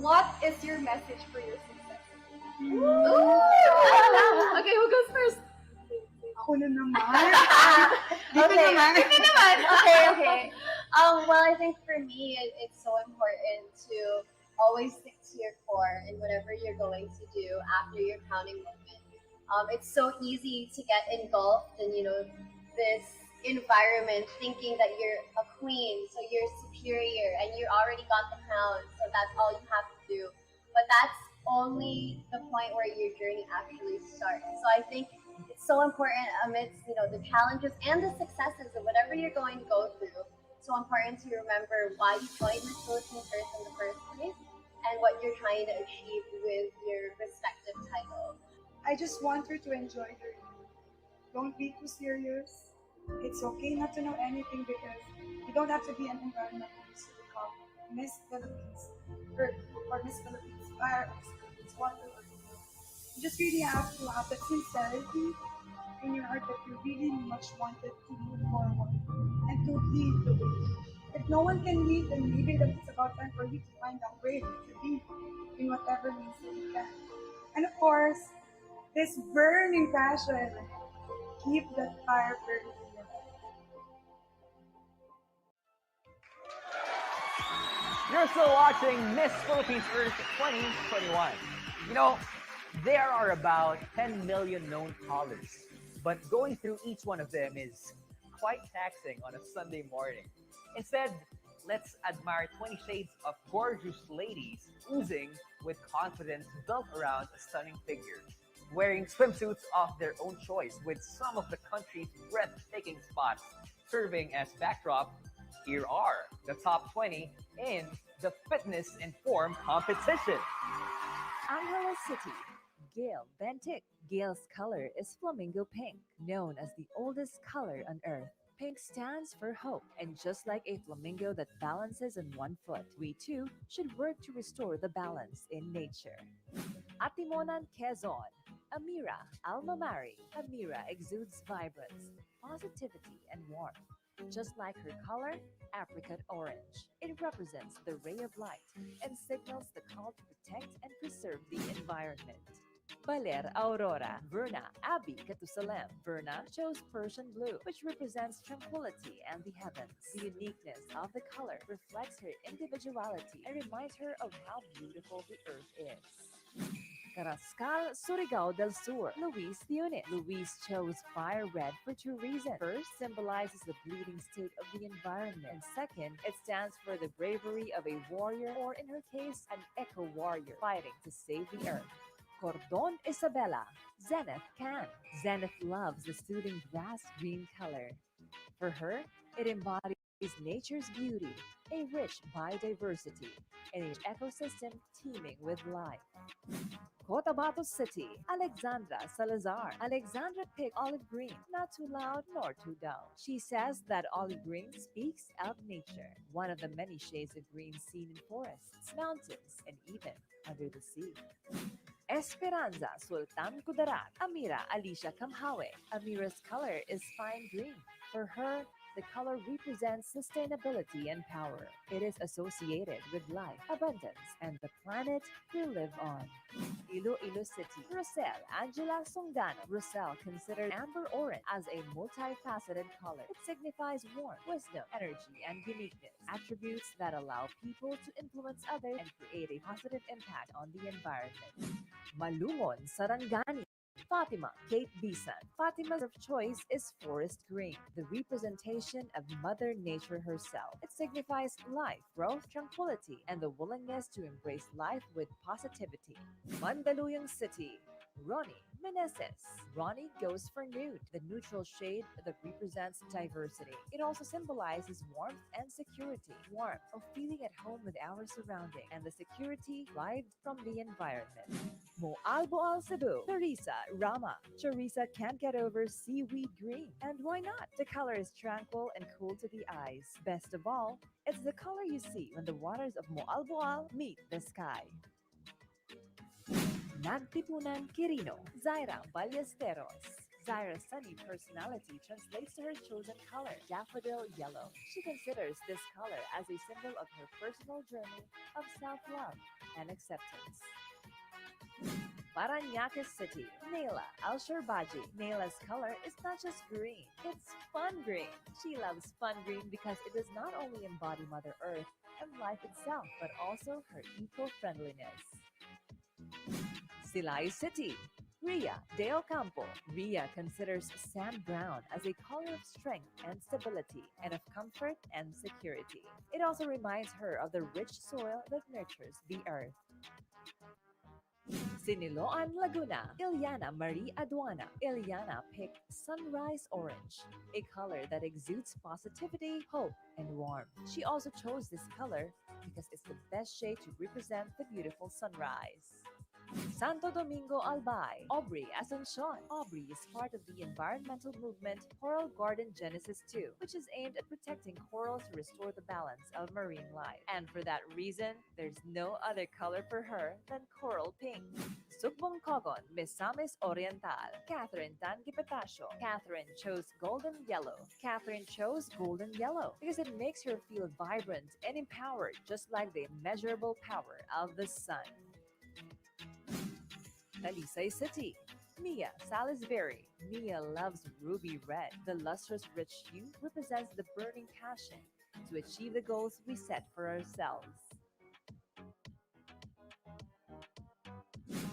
What is your message for your success? Okay, who goes first? Ako na naman. Okay. Okay. Well, I think for me, it's so important to always stick to your core in whatever you're going to do after your crowning moment. It's so easy to get engulfed in, this environment thinking that you're a queen, so you're superior and you already got the crown, so that's all you have to do. But that's only the point where your journey actually starts. So I think it's so important amidst, the challenges and the successes of whatever you're going to go through. So important to remember why you joined Miss Philippines Earth in the first place and what you're trying to achieve with your respective title. I just want her to enjoy her youth. Don't be too serious. It's okay not to know anything because you don't have to be an environmentalist to become Miss Philippines Earth or Miss Philippines Fire or Miss Philippines Water. You just really have to have that sincerity in your heart that you really much wanted to move forward and to lead the way. If no one can lead, then maybe it's about time for you to find that way to lead in whatever means that you can. And of course, this burning passion, keep that fire burning. You're still watching Miss Philippines Earth 2021. There are about 10 million known colors, but going through each one of them is quite taxing on a Sunday morning. Instead, let's admire 20 shades of gorgeous ladies oozing with confidence built around a stunning figure, wearing swimsuits of their own choice with some of the country's breathtaking spots serving as backdrop. Here are the top 20 in the fitness and form competition. Angeles City, Gail Bentic. Gail's color is flamingo pink, known as the oldest color on Earth. Pink stands for hope, and just like a flamingo that balances on one foot, we too should work to restore the balance in nature. Atimonan, Quezon. Amira, Alma Mari. Amira exudes vibrance, positivity, and warmth. Just like her color, apricot orange. It represents the ray of light and signals the call to protect and preserve the environment. Baler Aurora. Verna Abby Katusalem. Verna chose Persian blue, which represents tranquility and the heavens. The uniqueness of the color reflects her individuality and reminds her of how beautiful the earth is. Carrascal Surigao del Sur. Luis Unit. Luis chose fire red for two reasons. First, symbolizes the bleeding state of the environment. And second, it stands for the bravery of a warrior, or in her case, an eco warrior, fighting to save the earth. Cordon Isabella. Zenith Can. Zenith loves the soothing grass green color. For her, it embodies nature's beauty, a rich biodiversity, and an ecosystem teeming with life. Cotabato City, Alexandra Salazar. Alexandra picked olive green, not too loud nor too dull. She says that olive green speaks of nature, one of the many shades of green seen in forests, mountains, and even under the sea. Esperanza Sultan Kudarat. Amira Alicia Kamhawe. Amira's color is fine green. For her, the color represents sustainability and power. It is associated with life, abundance, and the planet we live on. Iloilo City. Rosel Angela Songdano. Rosel considered amber orange as a multifaceted color. It signifies warmth, wisdom, energy, and uniqueness, attributes that allow people to influence others and create a positive impact on the environment. Malungon Sarangani. Fatima, Kate Bisan. Fatima's of choice is forest green, the representation of Mother Nature herself. It signifies life, growth, tranquility, and the willingness to embrace life with positivity. Mandaluyong City. Ronnie Meneses. Ronnie goes for nude, the neutral shade that represents diversity. It also symbolizes warmth and security. Warmth of feeling at home with our surrounding, and the security derived from the environment. Moalboal Cebu. Teresa Rama. Teresa can't get over seaweed green. And why not? The color is tranquil and cool to the eyes. Best of all, it's the color you see when the waters of Moalboal meet the sky. Nagtipunan Quirino. Zaira Ballesteros. Zaira's sunny personality translates to her chosen color, daffodil yellow. She considers this color as a symbol of her personal journey of self-love and acceptance. Parañaque City. Naila Al-Sharbaji. Naila's color is not just green, it's fun green. She loves fun green because it does not only embody Mother Earth and life itself, but also her eco-friendliness. Silay City. Ria de Ocampo. Ria considers sand brown as a color of strength and stability, and of comfort and security. It also reminds her of the rich soil that nurtures the earth. Siniloan, Laguna. Ilyana Marie Aduana. Ilyana picked sunrise orange, a color that exudes positivity, hope, and warmth. She also chose this color because it's the best shade to represent the beautiful sunrise. Santo Domingo Albay. Aubrey Asuncion. Aubrey is part of the environmental movement Coral Garden Genesis 2, which is aimed at protecting corals to restore the balance of marine life. And for that reason, there's no other color for her than coral pink. Sugbong Kogon, Misamis Oriental. Catherine Tangipatasio. Catherine chose golden yellow. Catherine chose golden yellow because it makes her feel vibrant and empowered, just like the immeasurable power of the sun. Talisay City. Mia Salisbury. Mia loves ruby red. The lustrous rich hue represents the burning passion to achieve the goals we set for ourselves.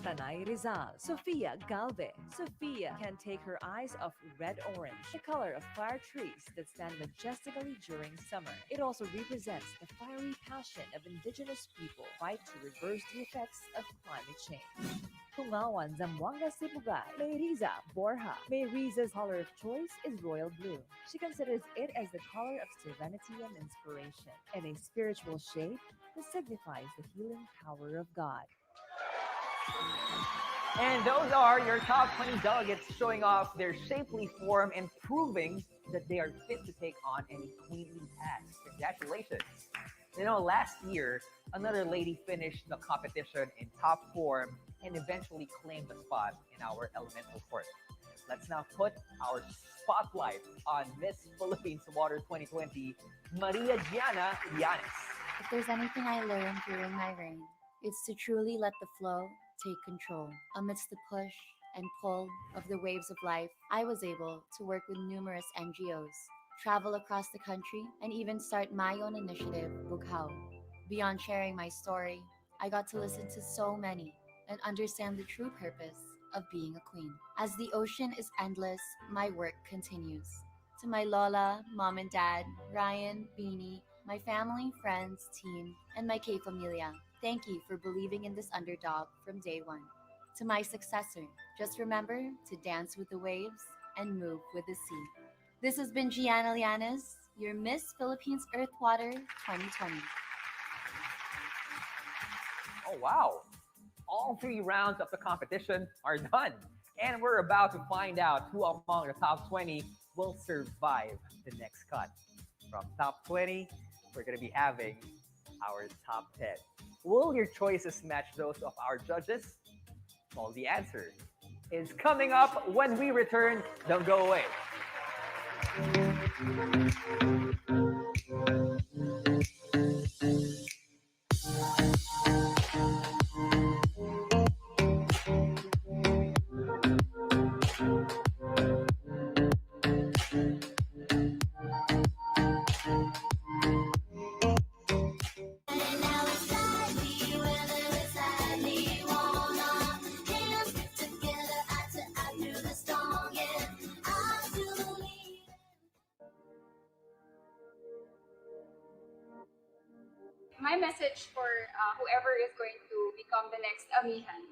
Tanay Rizal. Sofia Galve. Sofia can't take her eyes off red-orange, the color of fire trees that stand majestically during summer. It also represents the fiery passion of indigenous people fight to reverse the effects of climate change. Tungawan Zamboanga Sibugay. Mayriza Borja. Mayriza's color of choice is royal blue. She considers it as the color of serenity and inspiration, and a spiritual shade that signifies the healing power of God. And those are your top 20 delegates showing off their shapely form and proving that they are fit to take on any queenly task. Congratulations. You know, last year, another lady finished the competition in top form and eventually claimed the spot in our elemental court. Let's now put our spotlight on Miss Philippines Water 2020, Maria Gianna Yanis. If there's anything I learned during my reign, it's to truly let the flow take control. Amidst the push and pull of the waves of life, I was able to work with numerous NGOs, travel across the country, and even start my own initiative, Bukhaw. Beyond sharing my story, I got to listen to so many and understand the true purpose of being a queen. As the ocean is endless, my work continues. To my Lola, mom and dad, Ryan, Beanie, my family, friends, team, and my K Familia, thank you for believing in this underdog from day one. To my successor, just remember to dance with the waves and move with the sea. This has been Gianna Llanes, your Miss Philippines Earth Water 2020. Oh, wow. All three rounds of the competition are done. And we're about to find out who among the top 20 will survive the next cut. From top 20, we're going to be having our top 10. Will your choices match those of our judges? Well, the answer is coming up when we return. Don't go away. My message for whoever is going to become the next Amihan.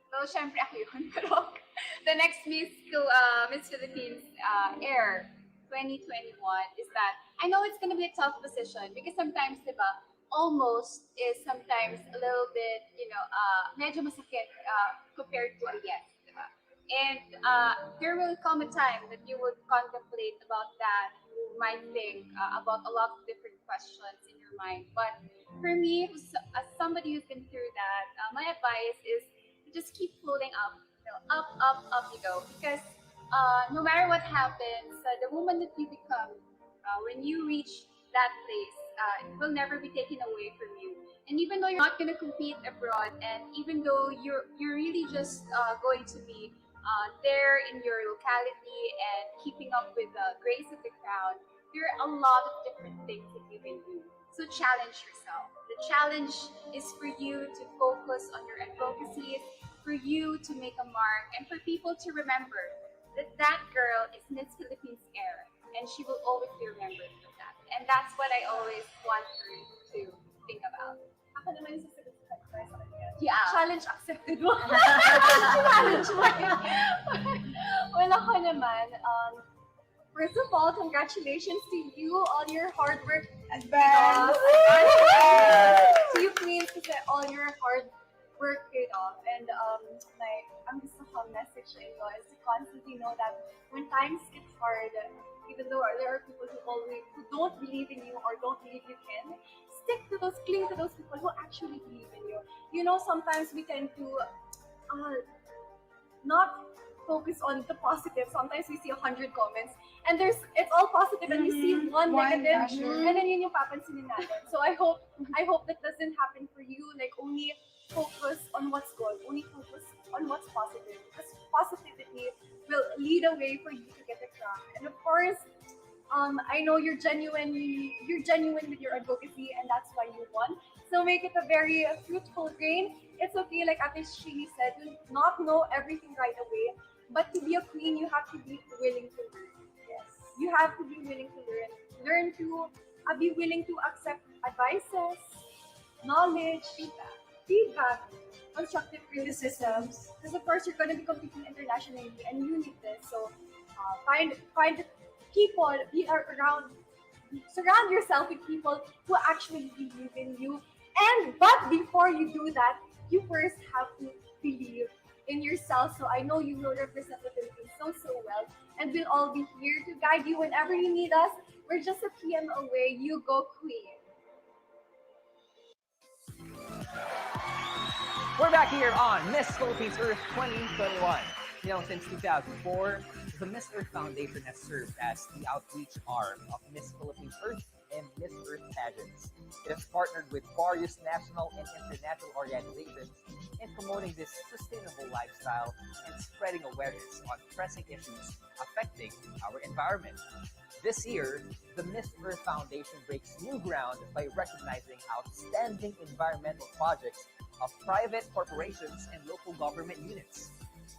So, syempre ako yun. Pero, the next Miss Philippines Air 2021 is that, I know it's gonna be a tough position because sometimes, di ba, almost is sometimes a little bit, medyo masakit compared to a yes, di ba? And there will come a time that you would contemplate about that. You might think about a lot of different questions in your mind. But for me, as somebody who's been through that, my advice is to just keep floating up, up, up, up you go. Because no matter what happens, the woman that you become, when you reach that place, it will never be taken away from you. And even though you're not going to compete abroad, and even though you're really just going to be there in your locality and keeping up with the grace of the crown, there are a lot of different things that you can do. So challenge yourself. The challenge is for you to focus on your advocacies, for you to make a mark, and for people to remember that that girl is Miss Philippines Air, and she will always be remembered for that. And that's what I always want her to think about. Ako naman yung sasagot sa kanya. Yeah. Challenge accepted mo. Challenge mo. Well, ako naman, first of all, congratulations to you, all your hard work. Advance. To you, Queens, kasi all your hard work paid off. And ang gusto kong message sa inyo is to constantly know that when times get hard, even though there are people who don't believe in you or don't believe you can, cling to those people who actually believe in you. You know, sometimes we tend to not focus on the positive. Sometimes we see 100 comments and it's all positive and we see one negative and then yun yung papansinin natin. So I hope that doesn't happen for you. Like, only focus on what's good. Only focus on what's positive. Because positivity will lead a way for you to get the crown. And of course, I know you're genuine with your advocacy, and that's why you won. So make it a very fruitful reign. It's okay, like Ate Shini said, to not know everything right away, but to be a queen, you have to be willing to learn. Yes, you have to be willing to learn. Learn to be willing to accept advices, knowledge, feedback, constructive criticisms. Because of course, you're going to be competing internationally, and you need this. So find people, surround yourself with people who actually believe in you. But before you do that, you first have to believe in yourself. So I know you will represent the Philippines so well, and we'll all be here to guide you whenever you need us. We're just a PM away. You go, Queen. We're back here on Miss Philippines Earth 2021. You know, since 2004, The Miss Earth Foundation has served as the outreach arm of Miss Philippines Earth and Miss Earth pageants. It has partnered with various national and international organizations in promoting this sustainable lifestyle and spreading awareness on pressing issues affecting our environment. This year, the Miss Earth Foundation breaks new ground by recognizing outstanding environmental projects of private corporations and local government units.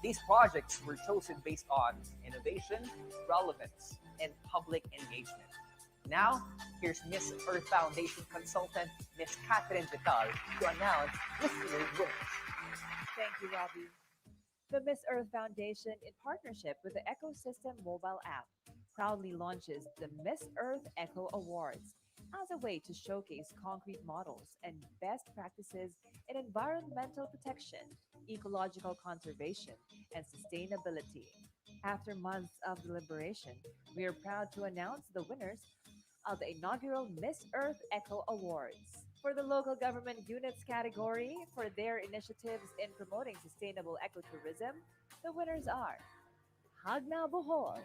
These projects were chosen based on innovation, relevance, and public engagement. Now, here's Miss Earth Foundation consultant Miss Catherine Vital to announce this year's winners. Thank you, Robbie. The Miss Earth Foundation, in partnership with the Ecosystem mobile app, proudly launches the Miss Earth Eco Awards as a way to showcase concrete models and best practices in environmental protection, ecological conservation, and sustainability. After months of deliberation, we are proud to announce the winners of the inaugural Miss Earth Eco Awards. For the local government units category, for their initiatives in promoting sustainable ecotourism, the winners are Hagna Bohol,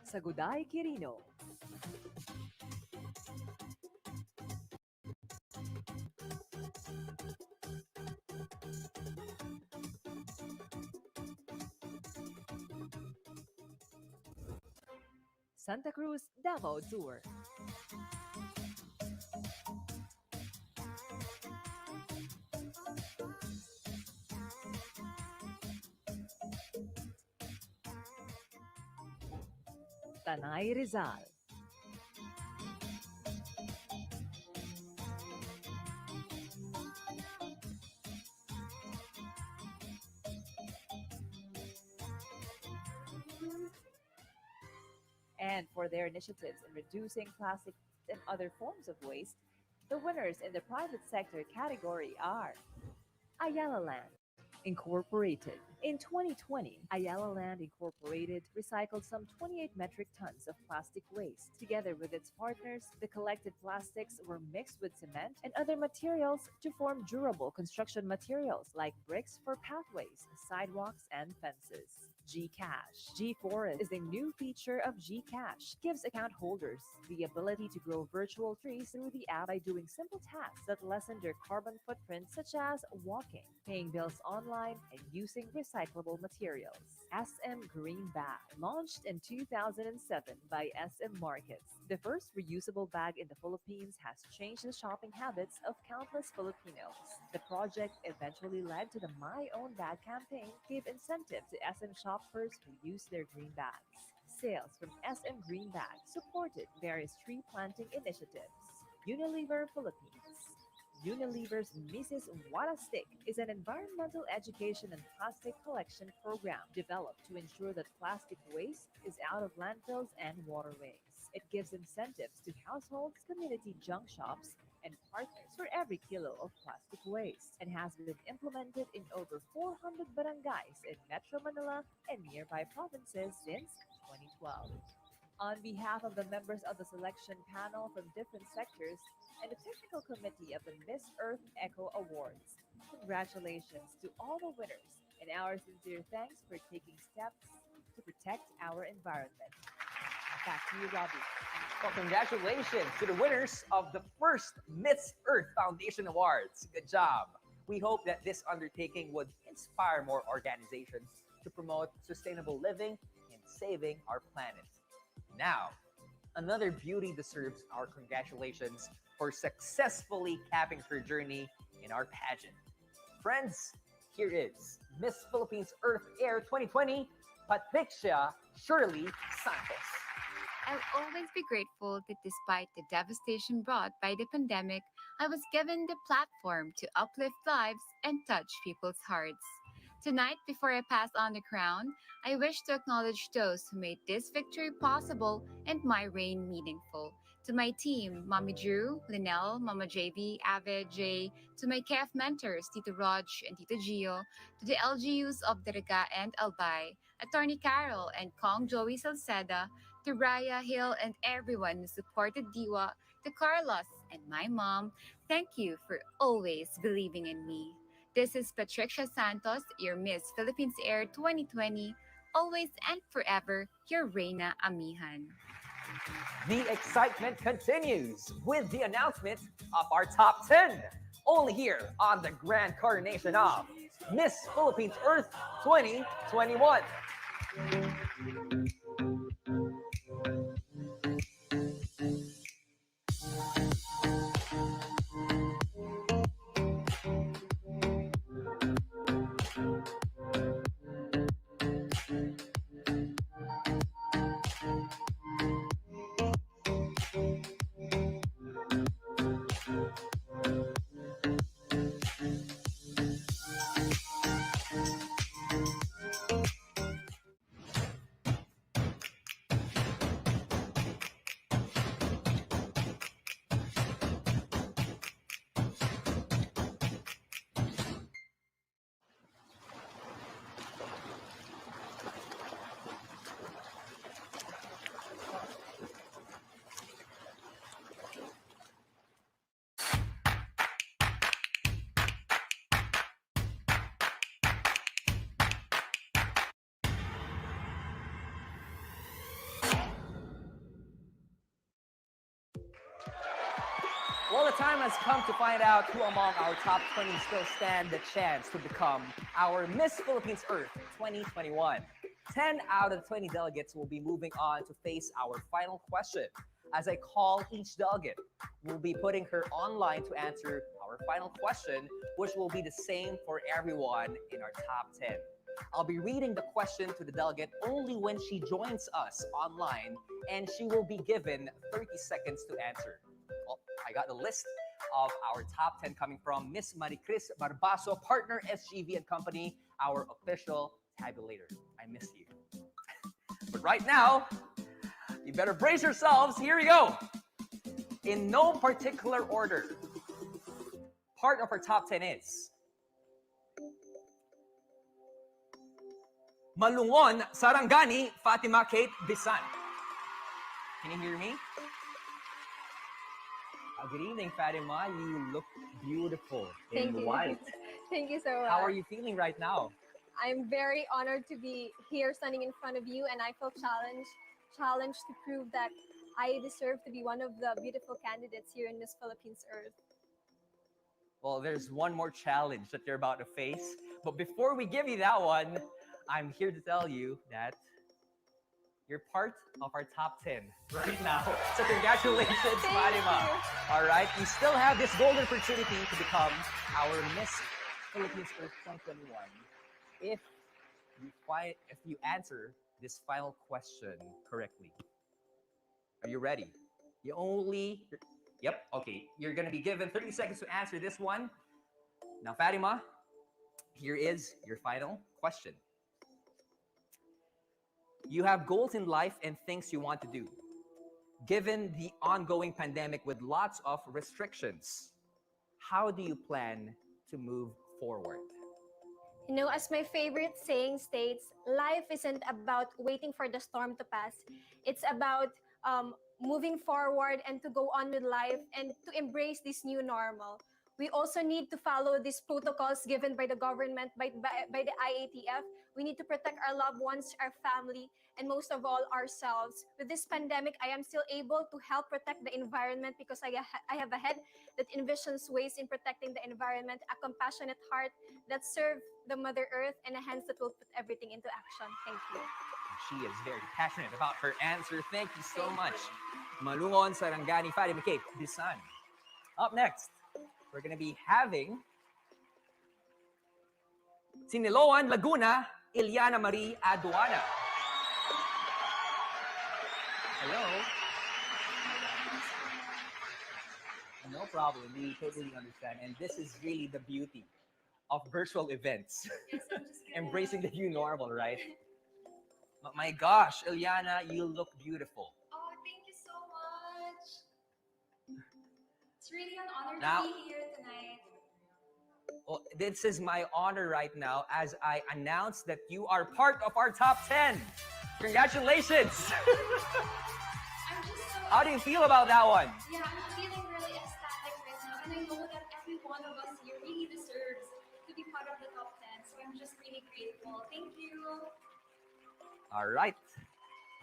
Saguday Quirino, Santa Cruz Davao Tour, Tanay Rizal, and for their initiatives in reducing plastic and other forms of waste, the winners in the private sector category are Ayala Land Incorporated. In 2020, Ayala Land Incorporated recycled some 28 metric tons of plastic waste. Together with its partners, the collected plastics were mixed with cement and other materials to form durable construction materials like bricks for pathways, sidewalks, and fences. Gcash. Gforest is a new feature of Gcash. Gives account holders the ability to grow virtual trees through the app by doing simple tasks that lessen their carbon footprint, such as walking, paying bills online, and using recyclable materials. SM Green Bag, launched in 2007 by SM Markets. The first reusable bag in the Philippines has changed the shopping habits of countless Filipinos. The project eventually led to the My Own Bag campaign, gave incentive to SM shoppers who use their green bags. Sales from SM Green Bag supported various tree planting initiatives. Unilever Philippines. Unilever's Mrs. What a Stick is an environmental education and plastic collection program developed to ensure that plastic waste is out of landfills and waterways. It gives incentives to households, community junk shops, and partners for every kilo of plastic waste, and has been implemented in over 400 barangays in Metro Manila and nearby provinces since 2012. On behalf of the members of the selection panel from different sectors and the technical committee of the Miss Earth Eco Awards, congratulations to all the winners and our sincere thanks for taking steps to protect our environment. Back to you, Robbie. Well, congratulations to the winners of the first Miss Earth Foundation Awards. Good job. We hope that this undertaking would inspire more organizations to promote sustainable living and saving our planet. Now, another beauty deserves our congratulations for successfully capping her journey in our pageant. Friends, here is Miss Philippines Earth Air 2020, Patricia Shirley Santos. I'll always be grateful that despite the devastation brought by the pandemic, I was given the platform to uplift lives and touch people's hearts. Tonight, before I pass on the crown, I wish to acknowledge those who made this victory possible and my reign meaningful. To my team, Mommy Drew, Linnell, Mama JV, Avid, Jay, to my KF mentors, Tito Raj and Tito Gio, to the LGUs of Daraga and Albay, Attorney Carol and Kong Joey Salceda, To Raya Hill and everyone who supported Diwa, to Carlos and my mom, thank you for always believing in me. This is Patricia Santos, your Miss Philippines Air 2020, always and forever your Reina Amihan. The excitement continues with the announcement of our top 10. Only here on the grand coronation of Miss Philippines Earth 2021. Well, the time has come to find out who among our top 20 still stand the chance to become our Miss Philippines Earth 2021. 10 out of the 20 delegates will be moving on to face our final question. As I call each delegate, we'll be putting her online to answer our final question, which will be the same for everyone in our top 10. I'll be reading the question to the delegate only when she joins us online, and she will be given 30 seconds to answer. Well, I got the list of our top 10 coming from Miss Maricris Barbaso, partner SGV and Company, our official tabulator. I miss you. But right now, you better brace yourselves. Here we go. In no particular order, part of our top 10 is Malungon, Sarangani, Fatima Kate Bisan. Can you hear me? Good evening, Fatima. You look beautiful in Thank you. white. Thank you so much. How are you feeling right now? I'm very honored to be here standing in front of you, and I feel challenged to prove that I deserve to be one of the beautiful candidates here in Miss Philippines Earth. Well, there's one more challenge that you're about to face. But before we give you that one, I'm here to tell you that you're part of our top 10 right now. So congratulations, Fatima. All right, you still have this golden opportunity to become our Miss Philippines Earth 2021 if you answer this final question correctly. Are you ready? Yep, okay. You're going to be given 30 seconds to answer this one. Now, Fatima, here is your final question. You have goals in life and things you want to do. Given the ongoing pandemic with lots of restrictions, how do you plan to move forward? You know, as my favorite saying states, life isn't about waiting for the storm to pass. It's about moving forward and to go on with life and to embrace this new normal. We also need to follow these protocols given by the government, by the IATF. We need to protect our loved ones, our family, and most of all, ourselves. With this pandemic, I am still able to help protect the environment because I have a head that envisions ways in protecting the environment, a compassionate heart that serves the Mother Earth, and a hands that will put everything into action. Thank you. She is very passionate about her answer. Thank you so much. Malungon, Sarangani, Fatima Kate Bisan. Up next, we're going to be having Siniloan, Laguna, Ilyana Marie Aduana. Hello. No problem. We totally understand. And this is really the beauty of virtual events. Yes, I'm just kidding. Embracing the new normal, right? My gosh, Ilyana, you look beautiful. Oh, thank you so much. It's really an honor Now- to be here tonight. Well, this is my honor right now as I announce that you are part of our top 10. Congratulations! I'm just so How do you feel about that one? Yeah, I'm feeling really ecstatic right now, and I know that every one of us here really deserves to be part of the top 10. So I'm just really grateful. Thank you. All right.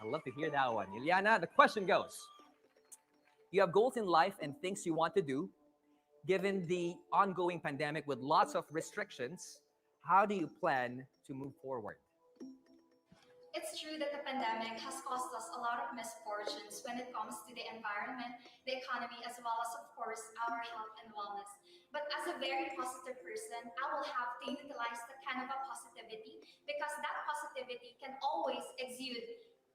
I love to hear that one. Iliana, the question goes: you have goals in life and things you want to do. Given the ongoing pandemic with lots of restrictions, how do you plan to move forward? It's true that the pandemic has caused us a lot of misfortunes when it comes to the environment, the economy, as well as, of course, our health and wellness. But as a very positive person, I will have to utilize that kind of a positivity because that positivity can always exude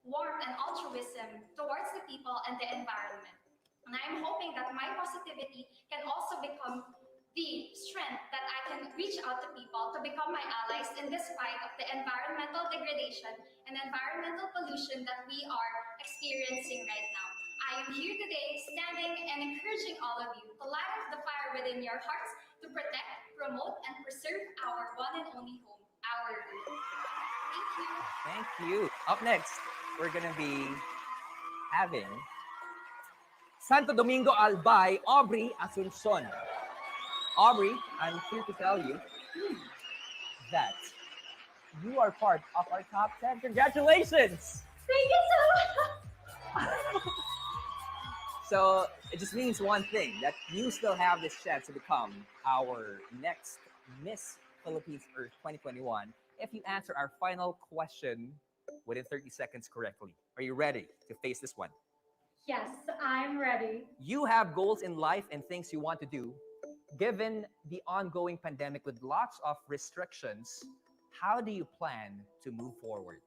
warmth and altruism towards the people and the environment. And I'm hoping that my positivity can also become the strength that I can reach out to people to become my allies in this fight of the environmental degradation and environmental pollution that we are experiencing right now. I am here today standing and encouraging all of you to light up the fire within your hearts to protect, promote, and preserve our one and only home, our Earth. Thank you. Thank you. Up next, we're gonna be having Santo Domingo Albay, Aubrey Asuncion. Aubrey, I'm here to tell you that you are part of our top 10. Congratulations! Thank you so much. So it just means one thing, that you still have this chance to become our next Miss Philippines Earth 2021 if you answer our final question within 30 seconds correctly. Are you ready to face this one? Yes, I'm ready. You have goals in life and things you want to do. Given the ongoing pandemic with lots of restrictions, how do you plan to move forward?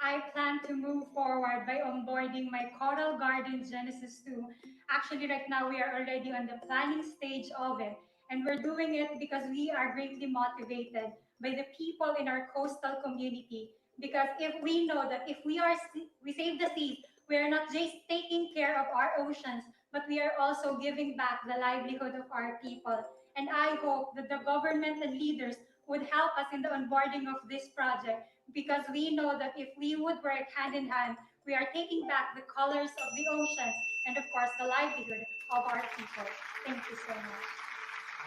I plan to move forward by onboarding my Coral Garden Genesis 2. Actually, right now we are already on the planning stage of it. And we're doing it because we are greatly motivated by the people in our coastal community. Because if we know that if we save the seas, we are not just taking care of our oceans, but we are also giving back the livelihood of our people. And I hope that the government and leaders would help us in the onboarding of this project because we know that if we would work hand in hand, we are taking back the colors of the oceans and, of course, the livelihood of our people. Thank you so much.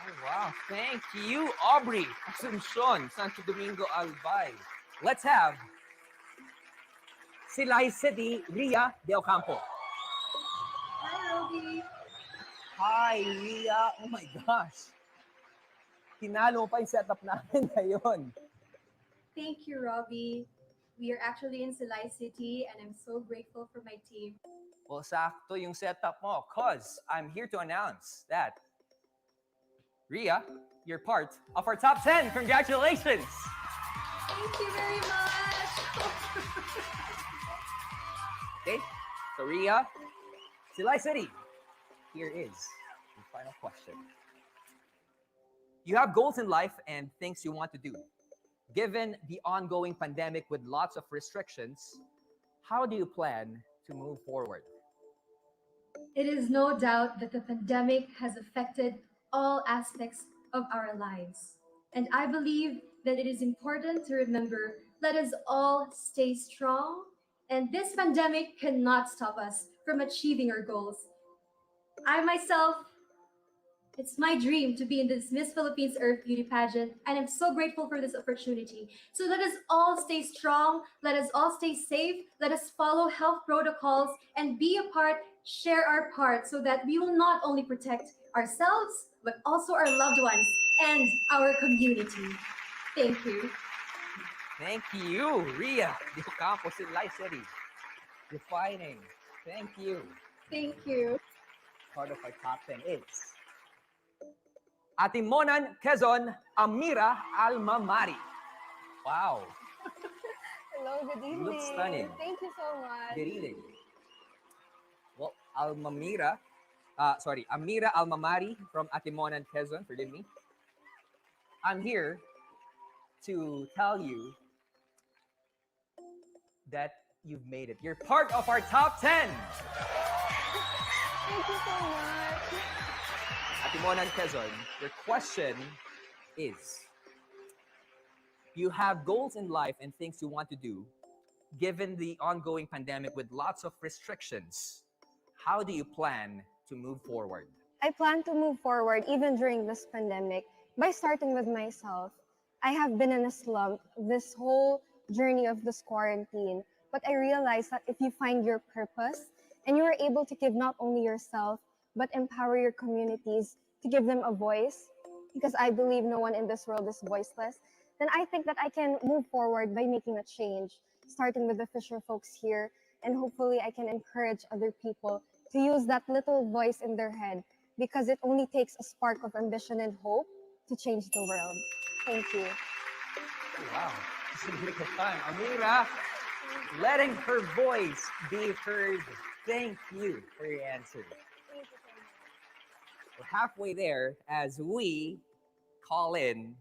Oh, wow. Thank you, Aubrey Asuncion, Santo Domingo Albay. Let's have Silay City, Ria De Ocampo. Hi, Roby. Hi, Ria. Oh my gosh. Tinalo pa yung setup namin ngayon. Thank you, Robbie. We are actually in Silay City, and I'm so grateful for my team. Well, sakto yung setup mo, cause I'm here to announce that Ria, you're part of our top 10. Congratulations! Thank you very much. Okay, so Ria, Silay City, here is the final question. You have goals in life and things you want to do. Given the ongoing pandemic with lots of restrictions, how do you plan to move forward? It is no doubt that the pandemic has affected all aspects of our lives. And I believe that it is important to remember, let us all stay strong, and this pandemic cannot stop us from achieving our goals. I myself, it's my dream to be in this Miss Philippines Earth Beauty pageant, and I'm so grateful for this opportunity. So let us all stay strong, let us all stay safe, let us follow health protocols, and be a part, share our part, so that we will not only protect ourselves, but also our loved ones and our community. Thank you. Thank you, Ria De Ocampo, Silay City. Defining. Thank you. Thank you. Part of our top 10 is Atimonan, Quezon, Amira Almamari. Wow. Hello, good evening. Looks stunning. Thank you so much. Good evening. Well, Amira Almamari from Atimonan, Quezon, forgive me. I'm here to tell you that you've made it. You're part of our top 10. Thank you so much. Atimonan, Quezon, your question is, you have goals in life and things you want to do. given the ongoing pandemic with lots of restrictions, how do you plan to move forward? I plan to move forward even during this pandemic by starting with myself. I have been in a slump this whole journey of this quarantine, but I realized that if you find your purpose and you are able to give not only yourself, but empower your communities to give them a voice, because I believe no one in this world is voiceless, then I think that I can move forward by making a change, starting with the fisher folks here, and hopefully I can encourage other people to use that little voice in their head, because it only takes a spark of ambition and hope to change the world. Thank you. Wow, it's a beautiful time. Amira, letting her voice be heard. Thank you for your answer. We're halfway there as we call in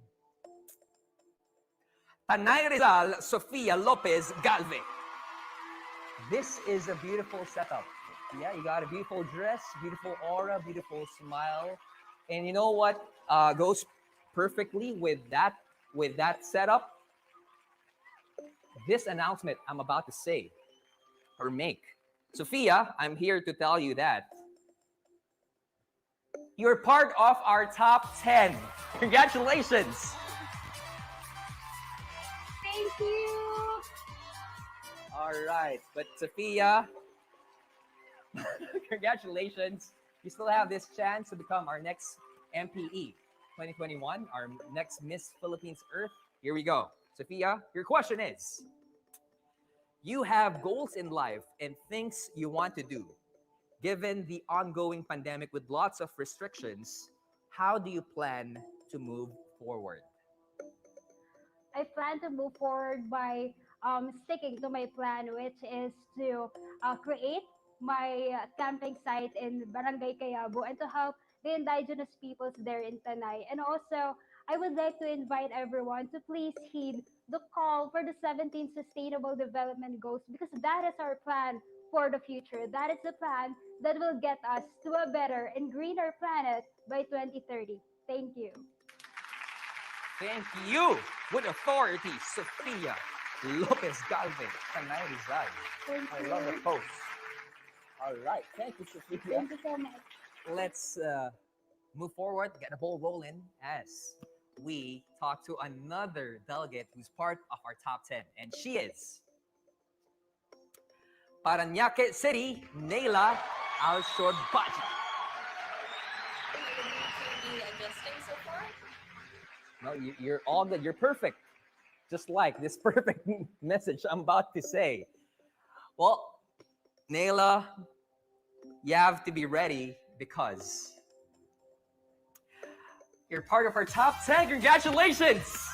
Tanay Rizal Sofia Lopez Galve. This is a beautiful setup. Yeah, you got a beautiful dress, beautiful aura, beautiful smile. And you know what goes perfectly with that setup? This announcement I'm about to say or make. Sophia, I'm here to tell you that you're part of our top 10. Congratulations. Thank you. All right, but Sophia, congratulations. You still have this chance to become our next MPE 2021, our next Miss Philippines Earth. Here we go. Sophia, your question is, you have goals in life and things you want to do. Given the ongoing pandemic with lots of restrictions, how do you plan to move forward? I plan to move forward by sticking to my plan, which is to create my camping site in Barangay Cayabo and to help the indigenous peoples there in Tanay. And also, I would like to invite everyone to please heed the call for the 17 Sustainable Development Goals, because that is our plan for the future. That is the plan that will get us to a better and greener planet by 2030. Thank you. Thank you. With authority, Sophia Lopez Galvez, Tanay Rizal. Thank I you. love the post. All right. Thank you, Sophia. Thank you so much. Let's move forward, get the ball rolling as we talk to another delegate who's part of our top 10. And she is Parañaque City, Nayla Alshorbaji. Adjusting so far? No, you're all good. You're perfect. Just like this perfect message I'm about to say. Well, Nayla, you have to be ready because you're part of our top 10. Congratulations!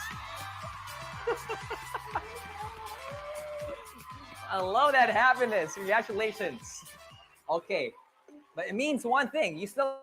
I love that happiness. Congratulations. Okay, but it means one thing. You still